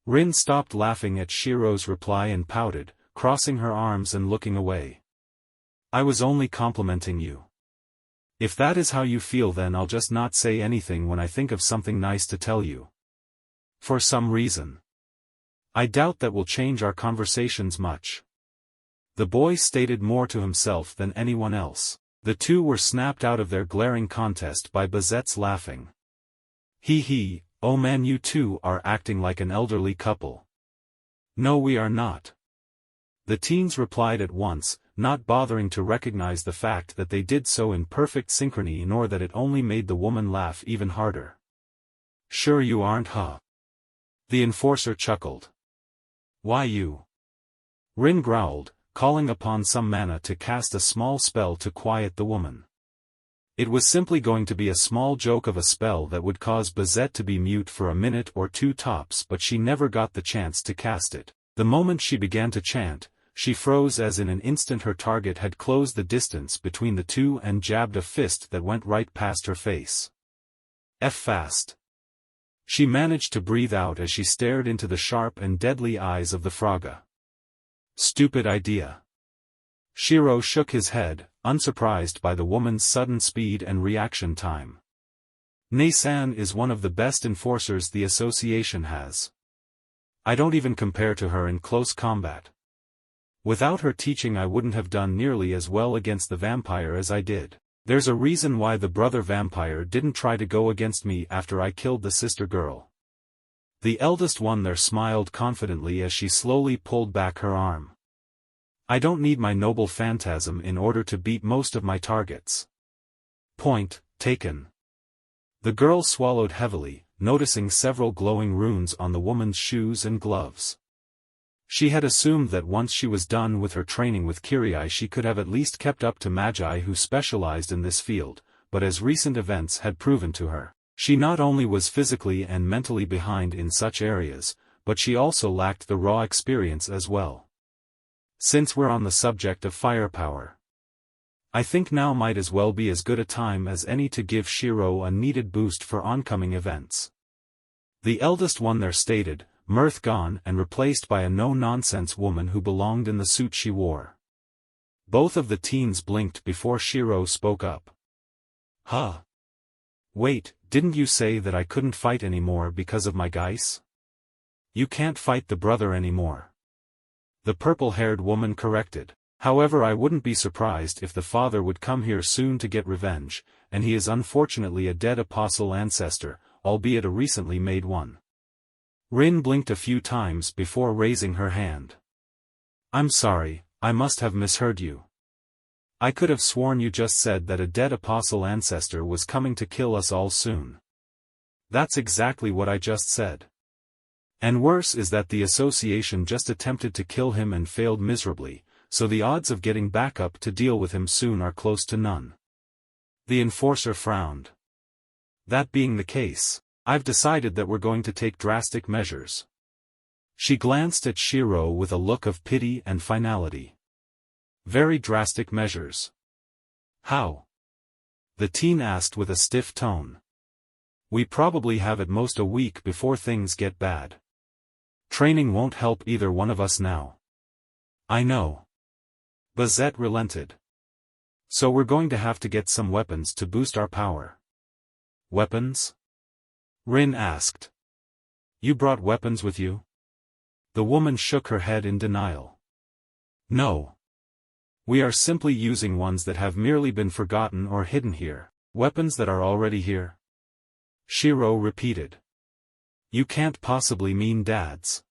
[SPEAKER 1] Rin stopped laughing at Shirou's reply and pouted, crossing her arms and looking away. I was only complimenting you. If that is how you feel then I'll just not say anything when I think of something nice to tell you. For some reason. I doubt that will change our conversations much. The boy stated more to himself than anyone else. The two were snapped out of their glaring contest by Bazette's laughing. Hee, oh man, you two are acting like an elderly couple. No, we are not. The teens replied at once, not bothering to recognize the fact that they did so in perfect synchrony nor that it only made the woman laugh even harder. Sure you aren't, huh? The enforcer chuckled. Why you? Rin growled, calling upon some mana to cast a small spell to quiet the woman. It was simply going to be a small joke of a spell that would cause Bazette to be mute for a minute or two tops, but she never got the chance to cast it. The moment she began to chant, she froze as in an instant her target had closed the distance between the two and jabbed a fist that went right past her face. F fast. She managed to breathe out as she stared into the sharp and deadly eyes of the Fraga. Stupid idea. Shirou shook his head, unsurprised by the woman's sudden speed and reaction time. Nei-san is one of the best enforcers the association has. I don't even compare to her in close combat. Without her teaching I wouldn't have done nearly as well against the vampire as I did. There's a reason why the brother vampire didn't try to go against me after I killed the sister girl. The eldest one there smiled confidently as she slowly pulled back her arm. I don't need my noble phantasm in order to beat most of my targets. Point taken. The girl swallowed heavily, noticing several glowing runes on the woman's shoes and gloves. She had assumed that once she was done with her training with Kiri she could have at least kept up to magi who specialized in this field, but as recent events had proven to her, she not only was physically and mentally behind in such areas, but she also lacked the raw experience as well. Since we're on the subject of firepower, I think now might as well be as good a time as any to give Shirou a needed boost for oncoming events. The eldest one there stated, mirth gone and replaced by a no-nonsense woman who belonged in the suit she wore. Both of the teens blinked before Shirou spoke up. Huh? Wait, didn't you say that I couldn't fight anymore because of my geis? You can't fight the brother anymore. The purple-haired woman corrected. However, I wouldn't be surprised if the father would come here soon to get revenge, and he is unfortunately a dead apostle ancestor, albeit a recently made one. Rin blinked a few times before raising her hand. I'm sorry, I must have misheard you. I could have sworn you just said that a dead apostle ancestor was coming to kill us all soon. That's exactly what I just said. And worse is that the association just attempted to kill him and failed miserably, so the odds of getting back up to deal with him soon are close to none. The enforcer frowned. That being the case, I've decided that we're going to take drastic measures. She glanced at Shirou with a look of pity and finality. Very drastic measures. How? The teen asked with a stiff tone. We probably have at most a week before things get bad. Training won't help either one of us now. I know. Bazette relented. So we're going to have to get some weapons to boost our power. Weapons? Rin asked. You brought weapons with you? The woman shook her head in denial. No. We are simply using ones that have merely been forgotten or hidden here. Weapons that are already here? Shirou repeated. You can't possibly mean Dad's.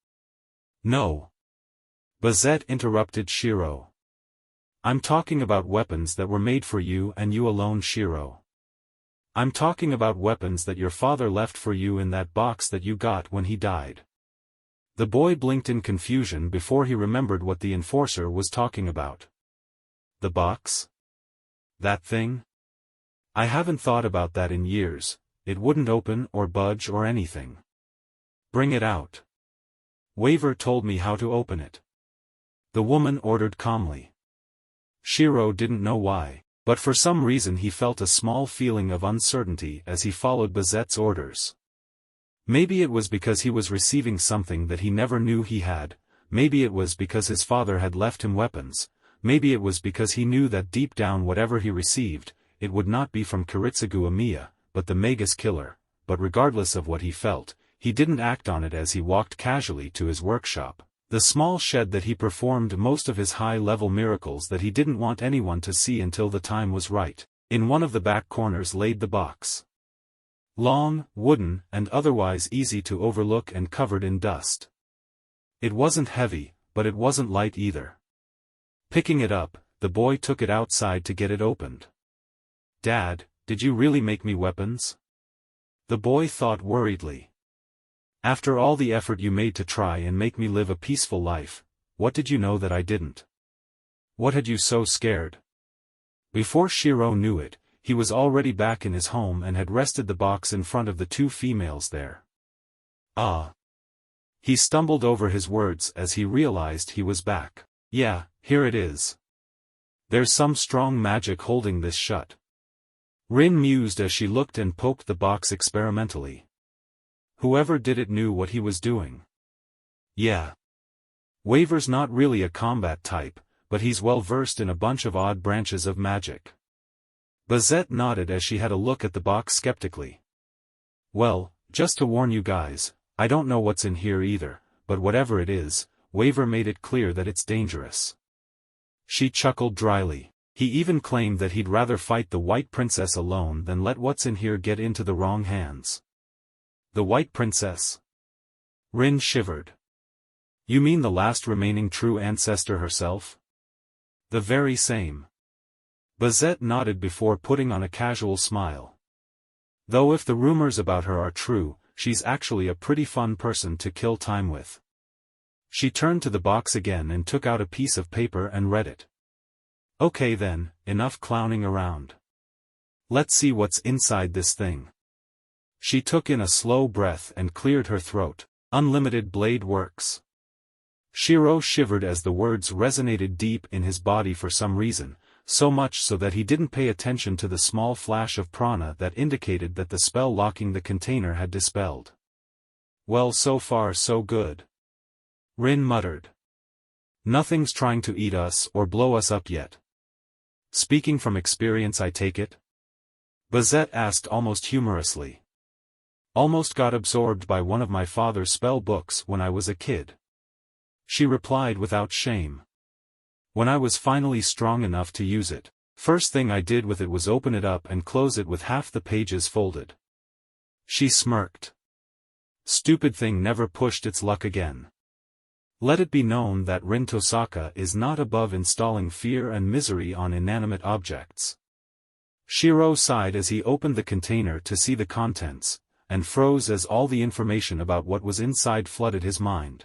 [SPEAKER 1] No. Bazette interrupted Shirou. I'm talking about weapons that were made for you and you alone, Shirou. I'm talking about weapons that your father left for you in that box that you got when he died. The boy blinked in confusion before he remembered what the enforcer was talking about. The box? That thing? I haven't thought about that in years. It wouldn't open or budge or anything. Bring it out. Waver told me how to open it. The woman ordered calmly. Shirou didn't know why, but for some reason he felt a small feeling of uncertainty as he followed Bazette's orders. Maybe it was because he was receiving something that he never knew he had, maybe it was because his father had left him weapons, maybe it was because he knew that deep down whatever he received, it would not be from Shirou Emiya, but the magus killer, but regardless of what he felt, he didn't act on it as he walked casually to his workshop, the small shed that he performed most of his high-level miracles that he didn't want anyone to see until the time was right. In one of the back corners laid the box. Long, wooden, and otherwise easy to overlook and covered in dust. It wasn't heavy, but it wasn't light either. Picking it up, the boy took it outside to get it opened. "Dad, did you really make me weapons?" The boy thought worriedly. "After all the effort you made to try and make me live a peaceful life, what did you know that I didn't? What had you so scared?" Before Shirou knew it, he was already back in his home and had rested the box in front of the two females there. "Ah." He stumbled over his words as he realized he was back. "Yeah, here it is. There's some strong magic holding this shut." Rin mused as she looked and poked the box experimentally. Whoever did it knew what he was doing. Yeah. Waver's not really a combat type, but he's well versed in a bunch of odd branches of magic. Bazette nodded as she had a look at the box skeptically. "Well, just to warn you guys, I don't know what's in here either, but whatever it is, Waver made it clear that it's dangerous." She chuckled dryly. He even claimed that he'd rather fight the White Princess alone than let what's in here get into the wrong hands. The White Princess? Rin shivered. "You mean the last remaining true ancestor herself?" "The very same." Bazette nodded before putting on a casual smile. "Though if the rumors about her are true, she's actually a pretty fun person to kill time with." She turned to the box again and took out a piece of paper and read it. "Okay then, enough clowning around. Let's see what's inside this thing." She took in a slow breath and cleared her throat. "Unlimited blade works." Shirou shivered as the words resonated deep in his body for some reason, so much so that he didn't pay attention to the small flash of prana that indicated that the spell locking the container had dispelled. "Well, so far so good." Rin muttered. "Nothing's trying to eat us or blow us up yet." "Speaking from experience, I take it?" Bazette asked almost humorously. "Almost got absorbed by one of my father's spell books when I was a kid." She replied without shame. "When I was finally strong enough to use it, first thing I did with it was open it up and close it with half the pages folded." She smirked. "Stupid thing never pushed its luck again." Let it be known that Rin Tosaka is not above installing fear and misery on inanimate objects. Shirou sighed as he opened the container to see the contents, and froze as all the information about what was inside flooded his mind.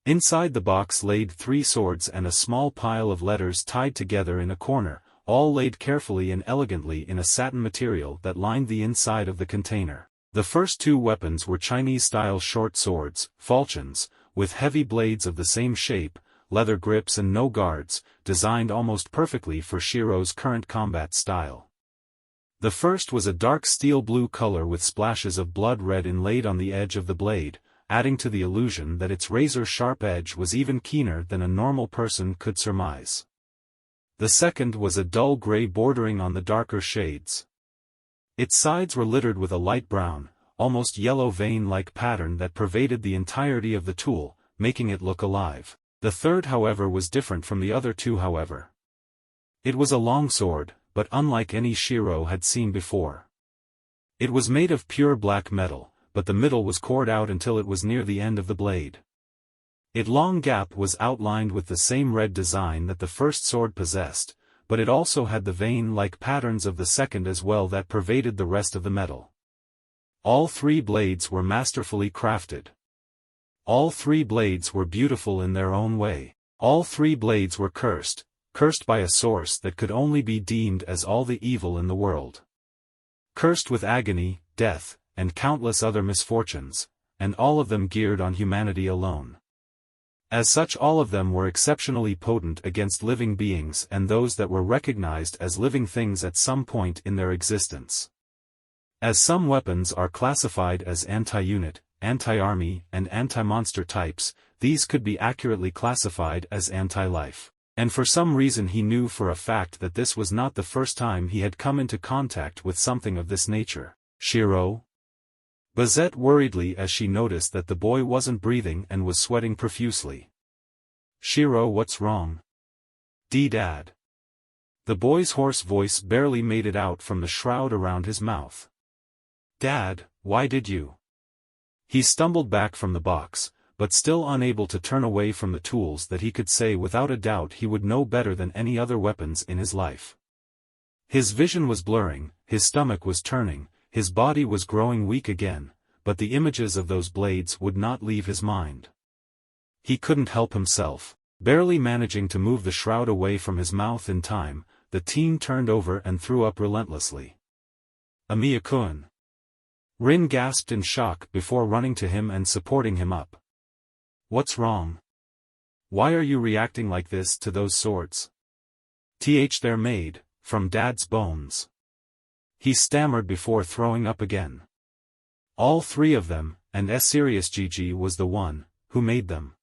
[SPEAKER 1] Inside the box laid 3 swords and a small pile of letters tied together in a corner, all laid carefully and elegantly in a satin material that lined the inside of the container. The first 2 weapons were Chinese-style short swords, falchions, with heavy blades of the same shape, leather grips and no guards, designed almost perfectly for Shirou's current combat style. The first was a dark steel blue color with splashes of blood red inlaid on the edge of the blade, adding to the illusion that its razor-sharp edge was even keener than a normal person could surmise. The second was a dull gray bordering on the darker shades. Its sides were littered with a light brown, almost yellow vein-like pattern that pervaded the entirety of the tool, making it look alive. The third, however, was different from the other 2, however. It was a long sword, but unlike any Shirou had seen before. It was made of pure black metal, but the middle was cored out until it was near the end of the blade. Its long gap was outlined with the same red design that the first sword possessed, but it also had the vein-like patterns of the second as well that pervaded the rest of the metal. All 3 blades were masterfully crafted. All 3 blades were beautiful in their own way. All 3 blades were cursed by a source that could only be deemed as all the evil in the world. cursed with agony, death, and countless other misfortunes, and all of them geared on humanity alone. As such, all of them were exceptionally potent against living beings and those that were recognized as living things at some point in their existence. As some weapons are classified as anti-unit, anti-army, and anti-monster types, these could be accurately classified as anti-life. And for some reason he knew for a fact that this was not the first time he had come into contact with something of this nature. "Shirou?" Bazette worriedly as she noticed that the boy wasn't breathing and was sweating profusely. "Shirou, what's wrong?" "Dad." The boy's hoarse voice barely made it out from the shroud around his mouth. "Dad, why did you?" He stumbled back from the box, but still unable to turn away from the tools that he could say without a doubt he would know better than any other weapons in his life. His vision was blurring, his stomach was turning, his body was growing weak again, but the images of those blades would not leave his mind. He couldn't help himself. Barely managing to move the shroud away from his mouth in time, the teen turned over and threw up relentlessly. "Emiya-kun!" Rin gasped in shock before running to him and supporting him up. "What's wrong? Why are you reacting like this to those swords?" "They're made from Dad's bones," he stammered before throwing up again. "All three of them, and Sirius Gigi was the one who made them."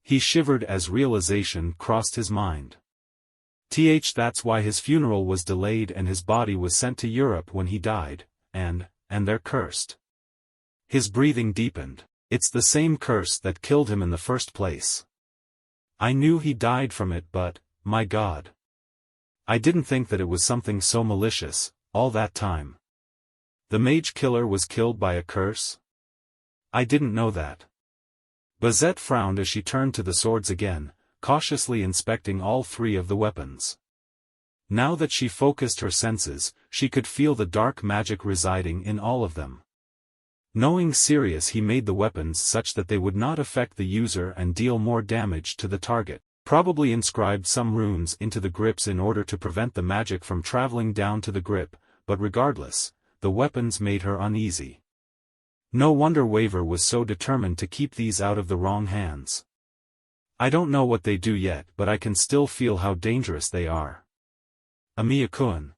[SPEAKER 1] He shivered as realization crossed his mind. That's why his funeral was delayed and his body was sent to Europe when he died, and they're cursed. His breathing deepened. "It's the same curse that killed him in the first place. I knew he died from it, but, my God. I didn't think that it was something so malicious, all that time. The mage killer was killed by a curse? I didn't know that." Bazette frowned as she turned to the swords again, cautiously inspecting all three of the weapons. Now that she focused her senses, she could feel the dark magic residing in all of them. Knowing Sirius, he made the weapons such that they would not affect the user and deal more damage to the target. Probably inscribed some runes into the grips in order to prevent the magic from traveling down to the grip, but regardless, the weapons made her uneasy. No wonder Waver was so determined to keep these out of the wrong hands. "I don't know what they do yet, but I can still feel how dangerous they are." "Emiya-kun."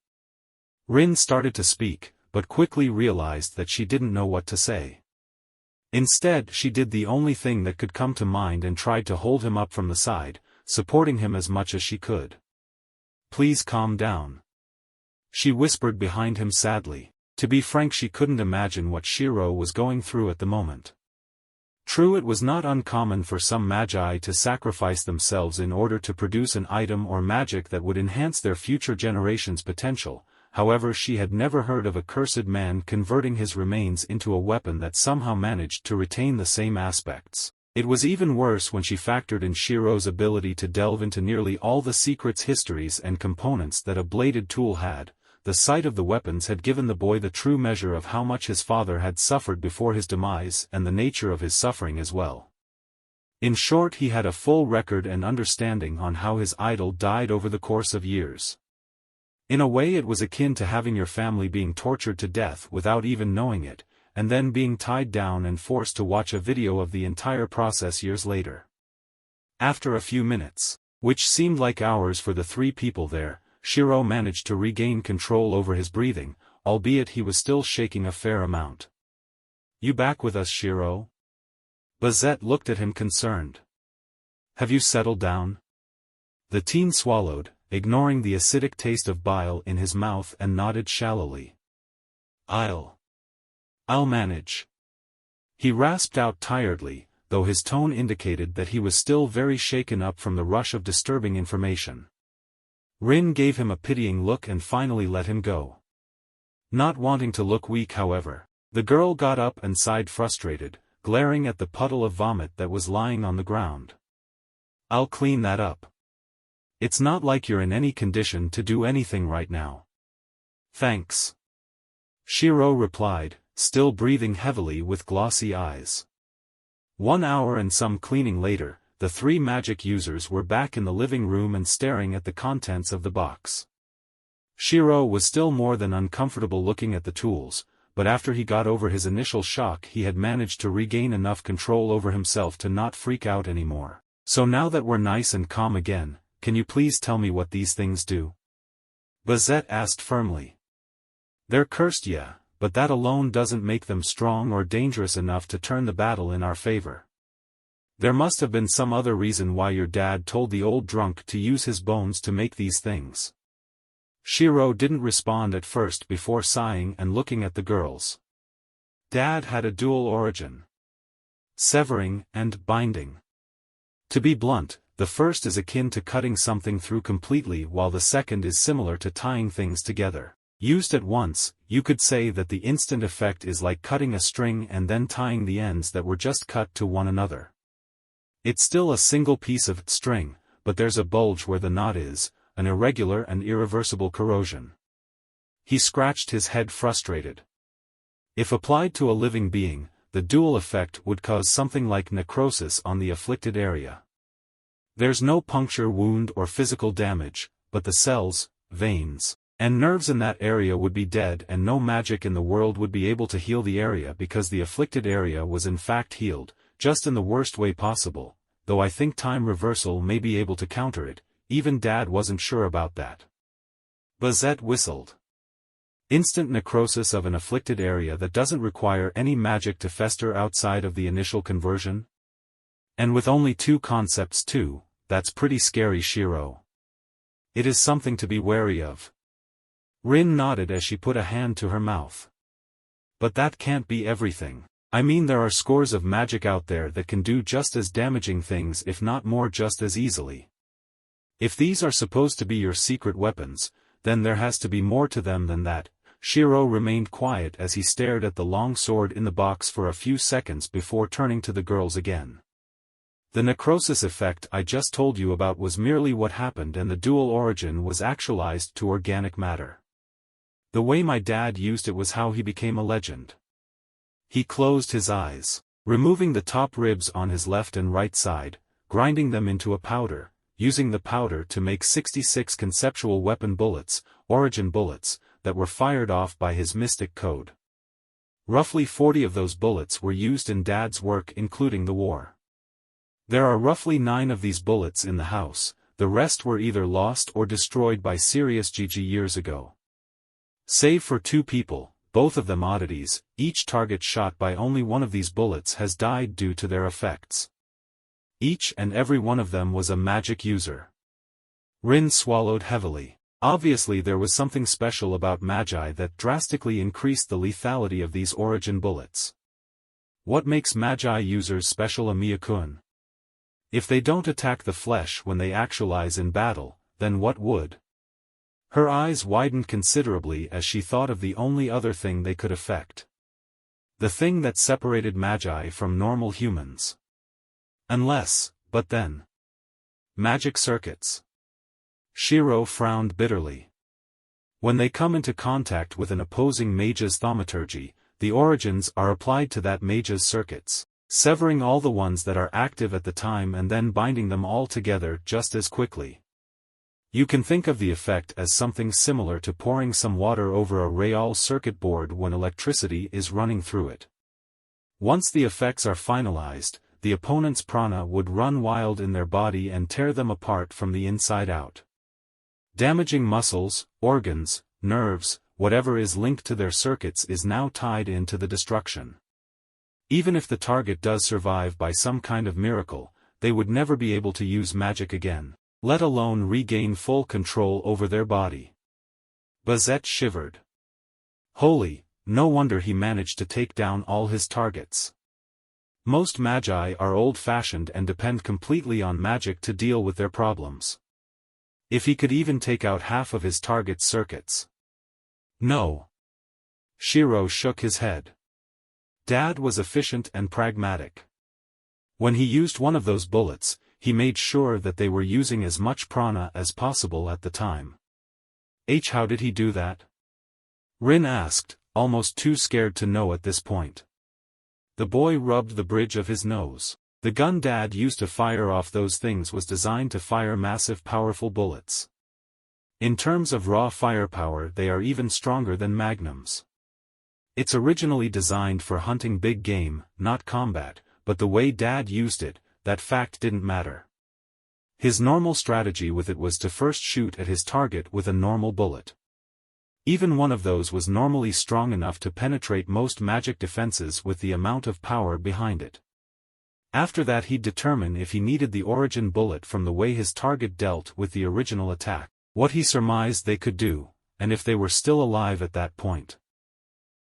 [SPEAKER 1] Rin started to speak, but quickly realized that she didn't know what to say. Instead, she did the only thing that could come to mind and tried to hold him up from the side, supporting him as much as she could. "Please calm down," she whispered behind him sadly. To be frank, she couldn't imagine what Shirou was going through at the moment. True, it was not uncommon for some magi to sacrifice themselves in order to produce an item or magic that would enhance their future generation's potential. However, she had never heard of a cursed man converting his remains into a weapon that somehow managed to retain the same aspects. It was even worse when she factored in Shirou's ability to delve into nearly all the secrets, histories and components that a bladed tool had. The sight of the weapons had given the boy the true measure of how much his father had suffered before his demise and the nature of his suffering as well. In short, he had a full record and understanding on how his idol died over the course of years. In a way, it was akin to having your family being tortured to death without even knowing it, and then being tied down and forced to watch a video of the entire process years later. After a few minutes, which seemed like hours for the three people there, Shirou managed to regain control over his breathing, albeit he was still shaking a fair amount. "You back with us, Shirou?" Bazette looked at him concerned. "Have you settled down?" The teen swallowed, ignoring the acidic taste of bile in his mouth, and nodded shallowly. I'll manage." He rasped out tiredly, though his tone indicated that he was still very shaken up from the rush of disturbing information. Rin gave him a pitying look and finally let him go. Not wanting to look weak, however, the girl got up and sighed frustrated, glaring at the puddle of vomit that was lying on the ground. "I'll clean that up. It's not like you're in any condition to do anything right now." "Thanks," Shirou replied, still breathing heavily with glossy eyes. 1 hour and some cleaning later, the three magic users were back in the living room and staring at the contents of the box. Shirou was still more than uncomfortable looking at the tools, but after he got over his initial shock he had managed to regain enough control over himself to not freak out anymore. So now that we're nice and calm again, can you please tell me what these things do? Bazette asked firmly. They're cursed, yeah, but that alone doesn't make them strong or dangerous enough to turn the battle in our favor. There must have been some other reason why your dad told the old drunk to use his bones to make these things. Shirou didn't respond at first before sighing and looking at the girls. Dad had a dual origin. Severing and binding. To be blunt, the first is akin to cutting something through completely while the second is similar to tying things together. Used at once, you could say that the instant effect is like cutting a string and then tying the ends that were just cut to one another. It's still a single piece of string, but there's a bulge where the knot is, an irregular and irreversible corrosion. He scratched his head frustrated. If applied to a living being, the dual effect would cause something like necrosis on the afflicted area. There's no puncture wound or physical damage, but the cells, veins, and nerves in that area would be dead and no magic in the world would be able to heal the area because the afflicted area was in fact healed, just in the worst way possible, though I think time reversal may be able to counter it. Even Dad wasn't sure about that. Bazette whistled. Instant necrosis of an afflicted area that doesn't require any magic to fester outside of the initial conversion? And with only two concepts too, that's pretty scary, Shirou. It is something to be wary of. Rin nodded as she put a hand to her mouth. But that can't be everything. I mean, there are scores of magic out there that can do just as damaging things, if not more, just as easily. If these are supposed to be your secret weapons, then there has to be more to them than that. Shirou remained quiet as he stared at the long sword in the box for a few seconds before turning to the girls again. The necrosis effect I just told you about was merely what happened, and the dual origin was actualized to organic matter. The way my dad used it was how he became a legend. He closed his eyes, removing the top ribs on his left and right side, grinding them into a powder, using the powder to make 66 conceptual weapon bullets, origin bullets, that were fired off by his mystic code. Roughly 40 of those bullets were used in Dad's work, including the war. There are roughly 9 of these bullets in the house, the rest were either lost or destroyed by Sirius GG years ago. Save for 2 people, both of them oddities, each target shot by only one of these bullets has died due to their effects. Each and every one of them was a magic user. Rin swallowed heavily. Obviously there was something special about magi that drastically increased the lethality of these origin bullets. What makes magi users special, Emiya-kun? If they don't attack the flesh when they actualize in battle, then what would? Her eyes widened considerably as she thought of the only other thing they could affect. The thing that separated magi from normal humans. Unless, but then. Magic circuits. Shirou frowned bitterly. When they come into contact with an opposing mage's thaumaturgy, the origins are applied to that mage's circuits, severing all the ones that are active at the time and then binding them all together just as quickly. You can think of the effect as something similar to pouring some water over a Real circuit board when electricity is running through it. Once the effects are finalized, the opponent's prana would run wild in their body and tear them apart from the inside out. Damaging muscles, organs, nerves, whatever is linked to their circuits is now tied into the destruction. Even if the target does survive by some kind of miracle, they would never be able to use magic again, let alone regain full control over their body. Bazette shivered. Holy, no wonder he managed to take down all his targets. Most magi are old-fashioned and depend completely on magic to deal with their problems. If he could even take out half of his target's circuits. No. Shirou shook his head. Dad was efficient and pragmatic. When he used one of those bullets, he made sure that they were using as much prana as possible at the time. How did he do that? Rin asked, almost too scared to know at this point. The boy rubbed the bridge of his nose. The gun Dad used to fire off those things was designed to fire massive, powerful bullets. In terms of raw firepower, they are even stronger than magnums. It's originally designed for hunting big game, not combat, but the way Dad used it, that fact didn't matter. His normal strategy with it was to first shoot at his target with a normal bullet. Even one of those was normally strong enough to penetrate most magic defenses with the amount of power behind it. After that, he'd determine if he needed the origin bullet from the way his target dealt with the original attack, what he surmised they could do, and if they were still alive at that point.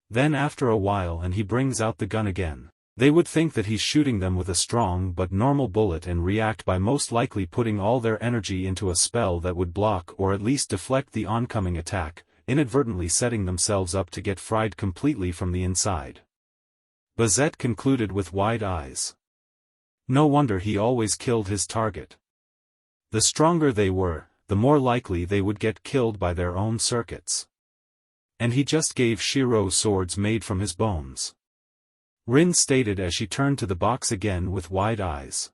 [SPEAKER 1] Then after a while and he brings out the gun again, they would think that he's shooting them with a strong but normal bullet and react by most likely putting all their energy into a spell that would block or at least deflect the oncoming attack, inadvertently setting themselves up to get fried completely from the inside. Bazette concluded with wide eyes. No wonder he always killed his target. The stronger they were, the more likely they would get killed by their own circuits. And he just gave Shirou swords made from his bones. Rin stated as she turned to the box again with wide eyes.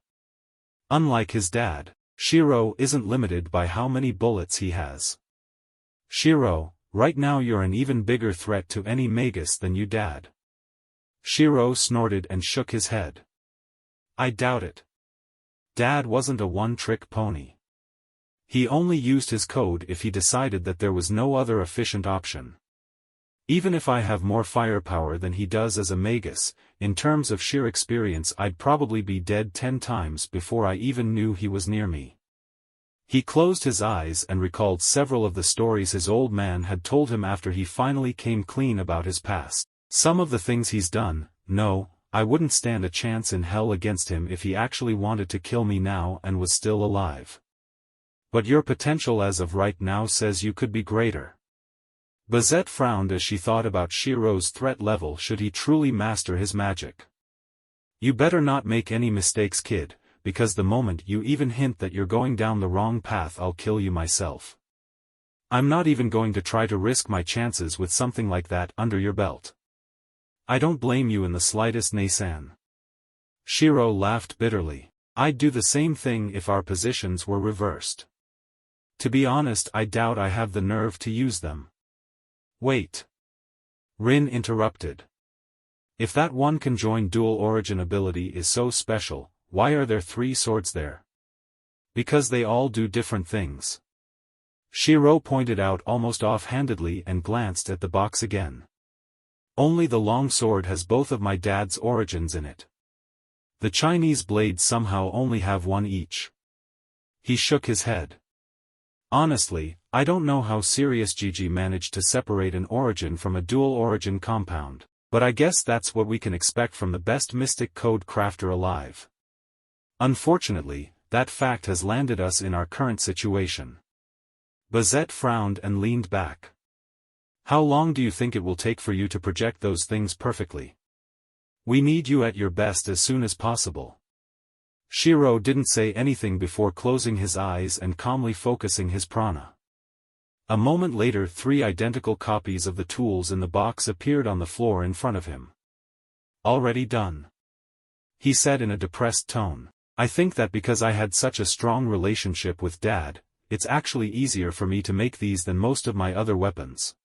[SPEAKER 1] Unlike his dad, Shirou isn't limited by how many bullets he has. Shirou, right now you're an even bigger threat to any magus than you, Dad. Shirou snorted and shook his head. I doubt it. Dad wasn't a one-trick pony. He only used his code if he decided that there was no other efficient option. Even if I have more firepower than he does as a magus, in terms of sheer experience I'd probably be dead 10 times before I even knew he was near me. He closed his eyes and recalled several of the stories his old man had told him after he finally came clean about his past. Some of the things he's done. No, I wouldn't stand a chance in hell against him if he actually wanted to kill me now and was still alive. But your potential as of right now says you could be greater. Bazette frowned as she thought about Shirou's threat level should he truly master his magic. You better not make any mistakes, kid, because the moment you even hint that you're going down the wrong path I'll kill you myself. I'm not even going to try to risk my chances with something like that under your belt. I don't blame you in the slightest, Naysan. Shirou laughed bitterly. I'd do the same thing if our positions were reversed. To be honest, I doubt I have the nerve to use them. Wait. Rin interrupted. If that one conjoined dual origin ability is so special, why are there 3 swords there? Because they all do different things. Shirou pointed out almost offhandedly and glanced at the box again. Only the long sword has both of my dad's origins in it. The Chinese blades somehow only have 1 each. He shook his head. Honestly, I don't know how Serious Gigi managed to separate an origin from a dual origin compound, but I guess that's what we can expect from the best mystic code crafter alive. Unfortunately, that fact has landed us in our current situation. Bazette frowned and leaned back. How long do you think it will take for you to project those things perfectly? We need you at your best as soon as possible. Shirou didn't say anything before closing his eyes and calmly focusing his prana. A moment later 3 identical copies of the tools in the box appeared on the floor in front of him. Already done. He said in a depressed tone. I think that because I had such a strong relationship with Dad, it's actually easier for me to make these than most of my other weapons.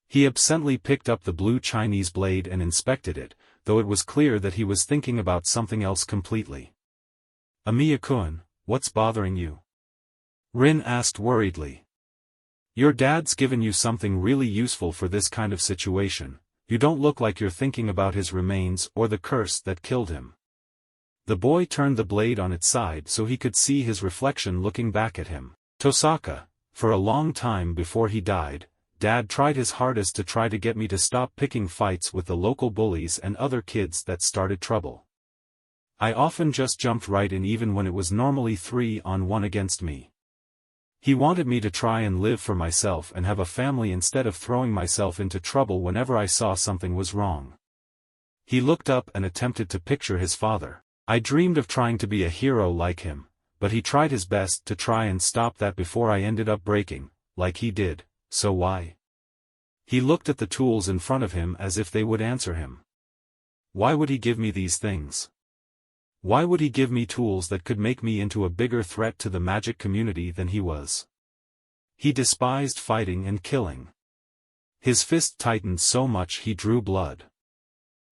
[SPEAKER 1] He absently picked up the blue Chinese blade and inspected it, though it was clear that he was thinking about something else completely. Emiya-kun, what's bothering you? Rin asked worriedly. Your dad's given you something really useful for this kind of situation. You don't look like you're thinking about his remains or the curse that killed him. The boy turned the blade on its side so he could see his reflection looking back at him. Tosaka, for a long time before he died, Dad tried his hardest to try to get me to stop picking fights with the local bullies and other kids that started trouble. I often just jumped right in even when it was normally 3-on-1 against me. He wanted me to try and live for myself and have a family instead of throwing myself into trouble whenever I saw something was wrong. He looked up and attempted to picture his father. I dreamed of trying to be a hero like him, but he tried his best to try and stop that before I ended up breaking, like he did, so why? He looked at the tools in front of him as if they would answer him. Why would he give me these things? Why would he give me tools that could make me into a bigger threat to the magic community than he was? He despised fighting and killing. His fist tightened so much he drew blood.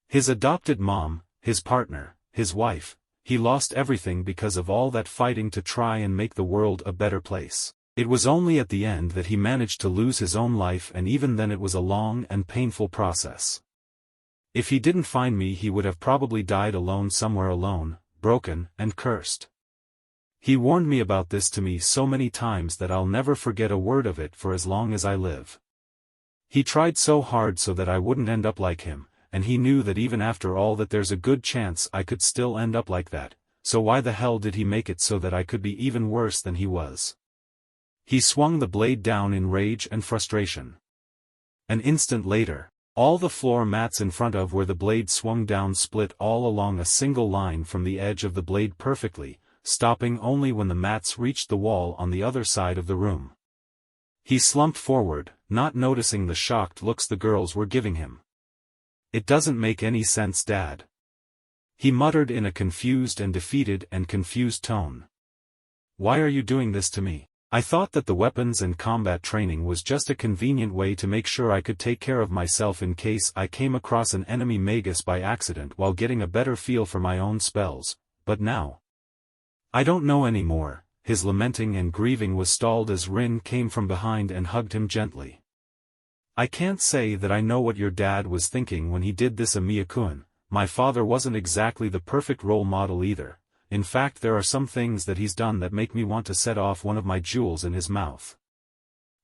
[SPEAKER 1] His adopted mom, his partner, his wife, he lost everything because of all that fighting to try and make the world a better place. It was only at the end that he managed to lose his own life, and even then it was a long and painful process. If he didn't find me, he would have probably died alone somewhere, alone, broken, and cursed. He warned me about this to me so many times that I'll never forget a word of it for as long as I live. He tried so hard so that I wouldn't end up like him, and he knew that even after all that there's a good chance I could still end up like that, so why the hell did he make it so that I could be even worse than he was? He swung the blade down in rage and frustration. An instant later, all the floor mats in front of where the blade swung down split all along a single line from the edge of the blade perfectly, stopping only when the mats reached the wall on the other side of the room. He slumped forward, not noticing the shocked looks the girls were giving him. "It doesn't make any sense, Dad," he muttered in a confused and defeated and confused tone. "Why are you doing this to me? I thought that the weapons and combat training was just a convenient way to make sure I could take care of myself in case I came across an enemy magus by accident while getting a better feel for my own spells, but now I don't know anymore." His lamenting and grieving was stalled as Rin came from behind and hugged him gently. "I can't say that I know what your dad was thinking when he did this, Emiya-kun. My father wasn't exactly the perfect role model either. In fact, there are some things that he's done that make me want to set off one of my jewels in his mouth."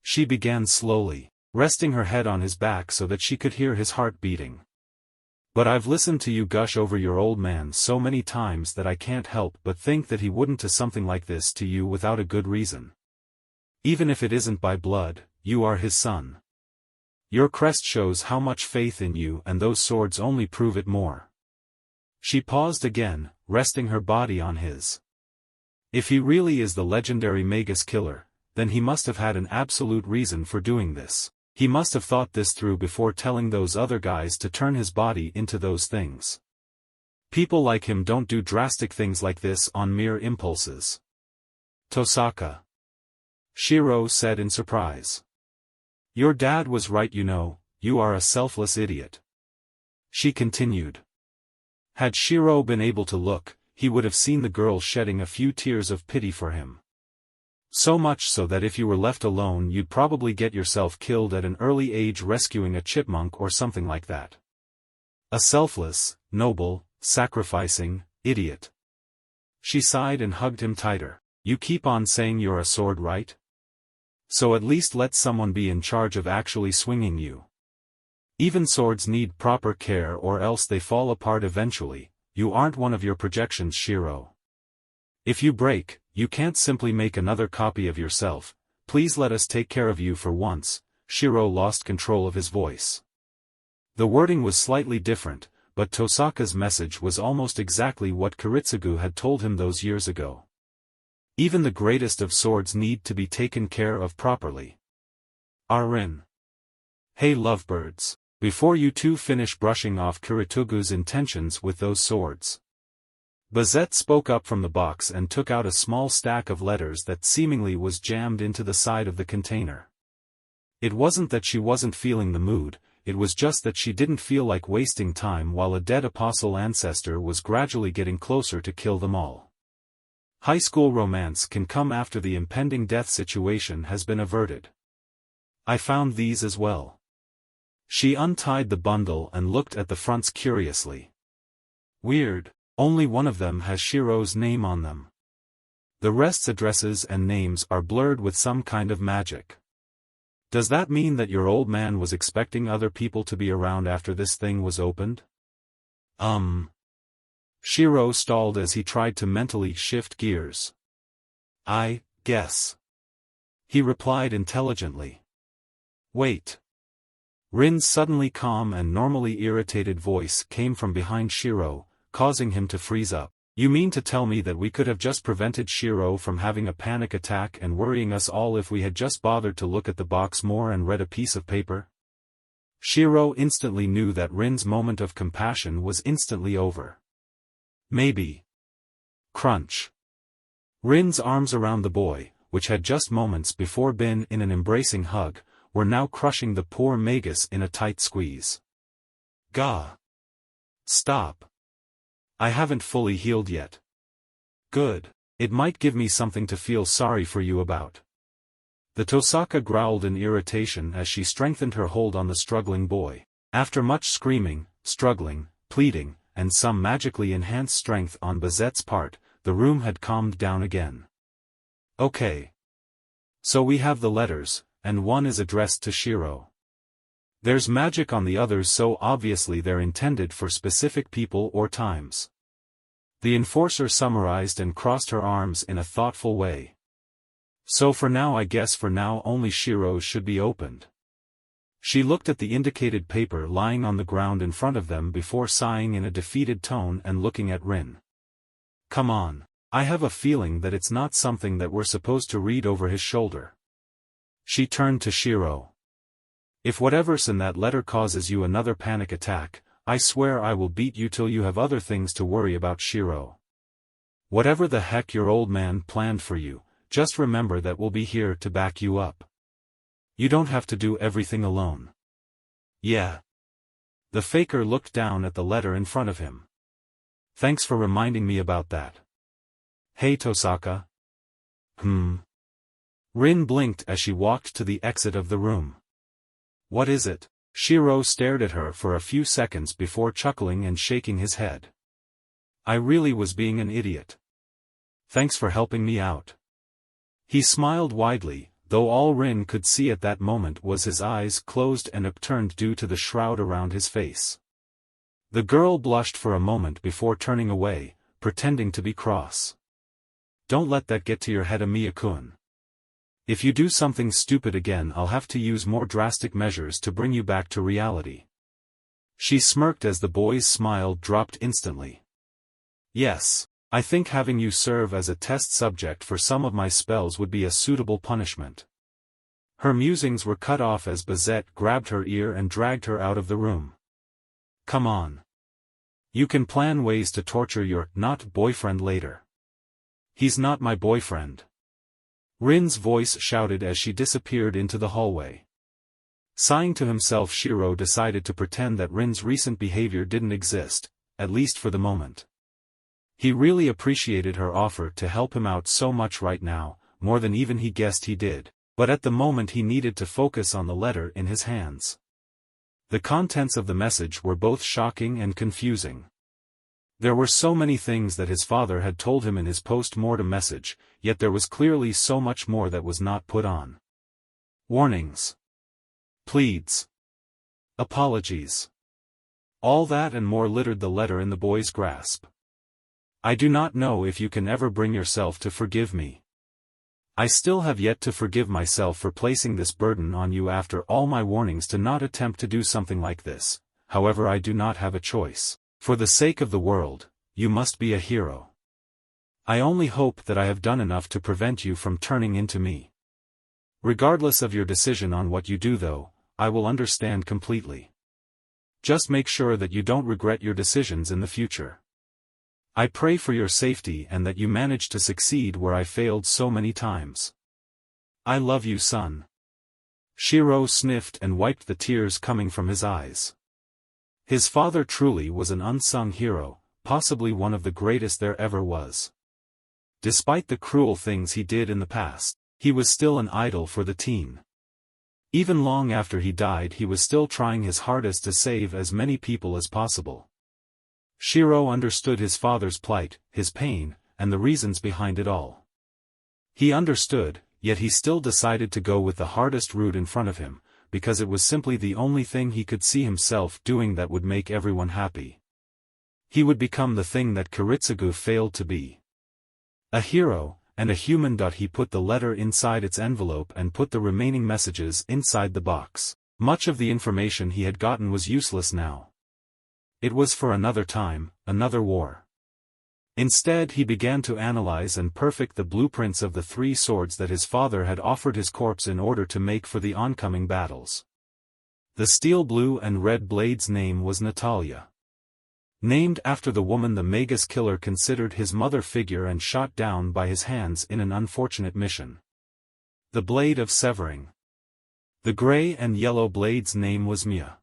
[SPEAKER 1] She began slowly, resting her head on his back so that she could hear his heart beating. "But I've listened to you gush over your old man so many times that I can't help but think that he wouldn't do something like this to you without a good reason. Even if it isn't by blood, you are his son. Your crest shows how much faith in you, and those swords only prove it more." She paused again, resting her body on his. If he really is the legendary magus killer, then he must have had an absolute reason for doing this. He must have thought this through before telling those other guys to turn his body into those things. People like him don't do drastic things like this on mere impulses. "Tosaka," Shirou said in surprise. "Your dad was right, you know, you are a selfless idiot." She continued. Had Shirou been able to look, he would have seen the girl shedding a few tears of pity for him. "So much so that if you were left alone you'd probably get yourself killed at an early age rescuing a chipmunk or something like that. A selfless, noble, sacrificing, idiot." She sighed and hugged him tighter. "You keep on saying you're a sword, right? So at least let someone be in charge of actually swinging you. Even swords need proper care or else they fall apart eventually. You aren't one of your projections, Shirou. If you break, you can't simply make another copy of yourself. Please let us take care of you for once." Shirou lost control of his voice. The wording was slightly different, but Tosaka's message was almost exactly what Kiritsugu had told him those years ago. Even the greatest of swords need to be taken care of properly. Rin. Hey lovebirds, before you two finish brushing off Kiritsugu's intentions with those swords. Bazette spoke up from the box and took out a small stack of letters that seemingly was jammed into the side of the container. It wasn't that she wasn't feeling the mood, it was just that she didn't feel like wasting time while a dead apostle ancestor was gradually getting closer to kill them all. High school romance can come after the impending death situation has been averted. I found these as well. She untied the bundle and looked at the fronts curiously. Weird. Only one of them has Shirou's name on them. The rest's addresses and names are blurred with some kind of magic. Does that mean that your old man was expecting other people to be around after this thing was opened? Shirou stalled as he tried to mentally shift gears. "I guess," he replied intelligently. "Wait." Rin's suddenly calm and normally irritated voice came from behind Shirou, causing him to freeze up. "You mean to tell me that we could have just prevented Shirou from having a panic attack and worrying us all if we had just bothered to look at the box more and read a piece of paper?" Shirou instantly knew that Rin's moment of compassion was instantly over. "Maybe." Crunch. Rin's arms around the boy, which had just moments before been in an embracing hug, were now crushing the poor magus in a tight squeeze. Gah! Stop! I haven't fully healed yet. Good. It might give me something to feel sorry for you about. The Tosaka growled in irritation as she strengthened her hold on the struggling boy. After much screaming, struggling, pleading, and some magically enhanced strength on Bazette's part, the room had calmed down again. Okay. So we have the letters, and one is addressed to Shirou. There's magic on the others, so obviously they're intended for specific people or times. The enforcer summarized and crossed her arms in a thoughtful way. So for now, I guess for now only Shirou's should be opened. She looked at the indicated paper lying on the ground in front of them before sighing in a defeated tone and looking at Rin. Come on, I have a feeling that it's not something that we're supposed to read over his shoulder. She turned to Shirou. If whatever's in that letter causes you another panic attack, I swear I will beat you till you have other things to worry about, Shirou. Whatever the heck your old man planned for you, just remember that we'll be here to back you up. You don't have to do everything alone. Yeah. The faker looked down at the letter in front of him. Thanks for reminding me about that. Hey Tosaka. Rin blinked as she walked to the exit of the room. What is it? Shirou stared at her for a few seconds before chuckling and shaking his head. I really was being an idiot. Thanks for helping me out. He smiled widely, though all Rin could see at that moment was his eyes closed and upturned due to the shroud around his face. The girl blushed for a moment before turning away, pretending to be cross. Don't let that get to your head, Emiya-kun. If you do something stupid again, I'll have to use more drastic measures to bring you back to reality. She smirked as the boy's smile dropped instantly. Yes. I think having you serve as a test subject for some of my spells would be a suitable punishment. Her musings were cut off as Bazette grabbed her ear and dragged her out of the room. Come on. You can plan ways to torture your not-boyfriend later. He's not my boyfriend. Rin's voice shouted as she disappeared into the hallway. Sighing to himself, Shirou decided to pretend that Rin's recent behavior didn't exist, at least for the moment. He really appreciated her offer to help him out so much right now, more than even he guessed he did, but at the moment he needed to focus on the letter in his hands. The contents of the message were both shocking and confusing. There were so many things that his father had told him in his post-mortem message, yet there was clearly so much more that was not put on. Warnings. Pleads. Apologies. All that and more littered the letter in the boy's grasp. I do not know if you can ever bring yourself to forgive me. I still have yet to forgive myself for placing this burden on you after all my warnings to not attempt to do something like this. However, I do not have a choice. For the sake of the world, you must be a hero. I only hope that I have done enough to prevent you from turning into me. Regardless of your decision on what you do though, I will understand completely. Just make sure that you don't regret your decisions in the future. I pray for your safety and that you manage to succeed where I failed so many times. I love you, son. Shirou sniffed and wiped the tears coming from his eyes. His father truly was an unsung hero, possibly one of the greatest there ever was. Despite the cruel things he did in the past, he was still an idol for the teen. Even long after he died, he was still trying his hardest to save as many people as possible. Shirou understood his father's plight, his pain, and the reasons behind it all. He understood, yet he still decided to go with the hardest route in front of him, because it was simply the only thing he could see himself doing that would make everyone happy. He would become the thing that Kiritsugu failed to be. A hero, and a human. He put the letter inside its envelope and put the remaining messages inside the box. Much of the information he had gotten was useless now. It was for another time, another war. Instead he began to analyze and perfect the blueprints of the 3 swords that his father had offered his corpse in order to make for the oncoming battles. The steel blue and red blade's name was Natalia. Named after the woman the magus killer considered his mother figure and shot down by his hands in an unfortunate mission. The Blade of Severing. The gray and yellow blade's name was Emiya.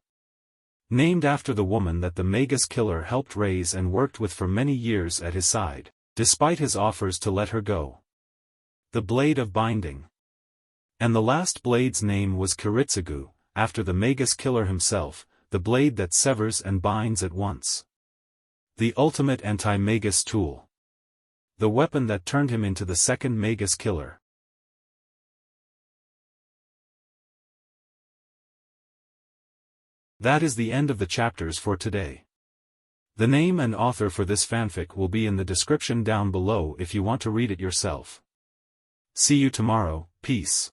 [SPEAKER 1] Named after the woman that the magus killer helped raise and worked with for many years at his side, despite his offers to let her go. The Blade of Binding. And the last blade's name was Kiritsugu, after the magus killer himself, the blade that severs and binds at once. The ultimate anti-magus tool. The weapon that turned him into the second magus killer. That is the end of the chapters for today. The name and author for this fanfic will be in the description down below if you want to read it yourself. See you tomorrow, peace.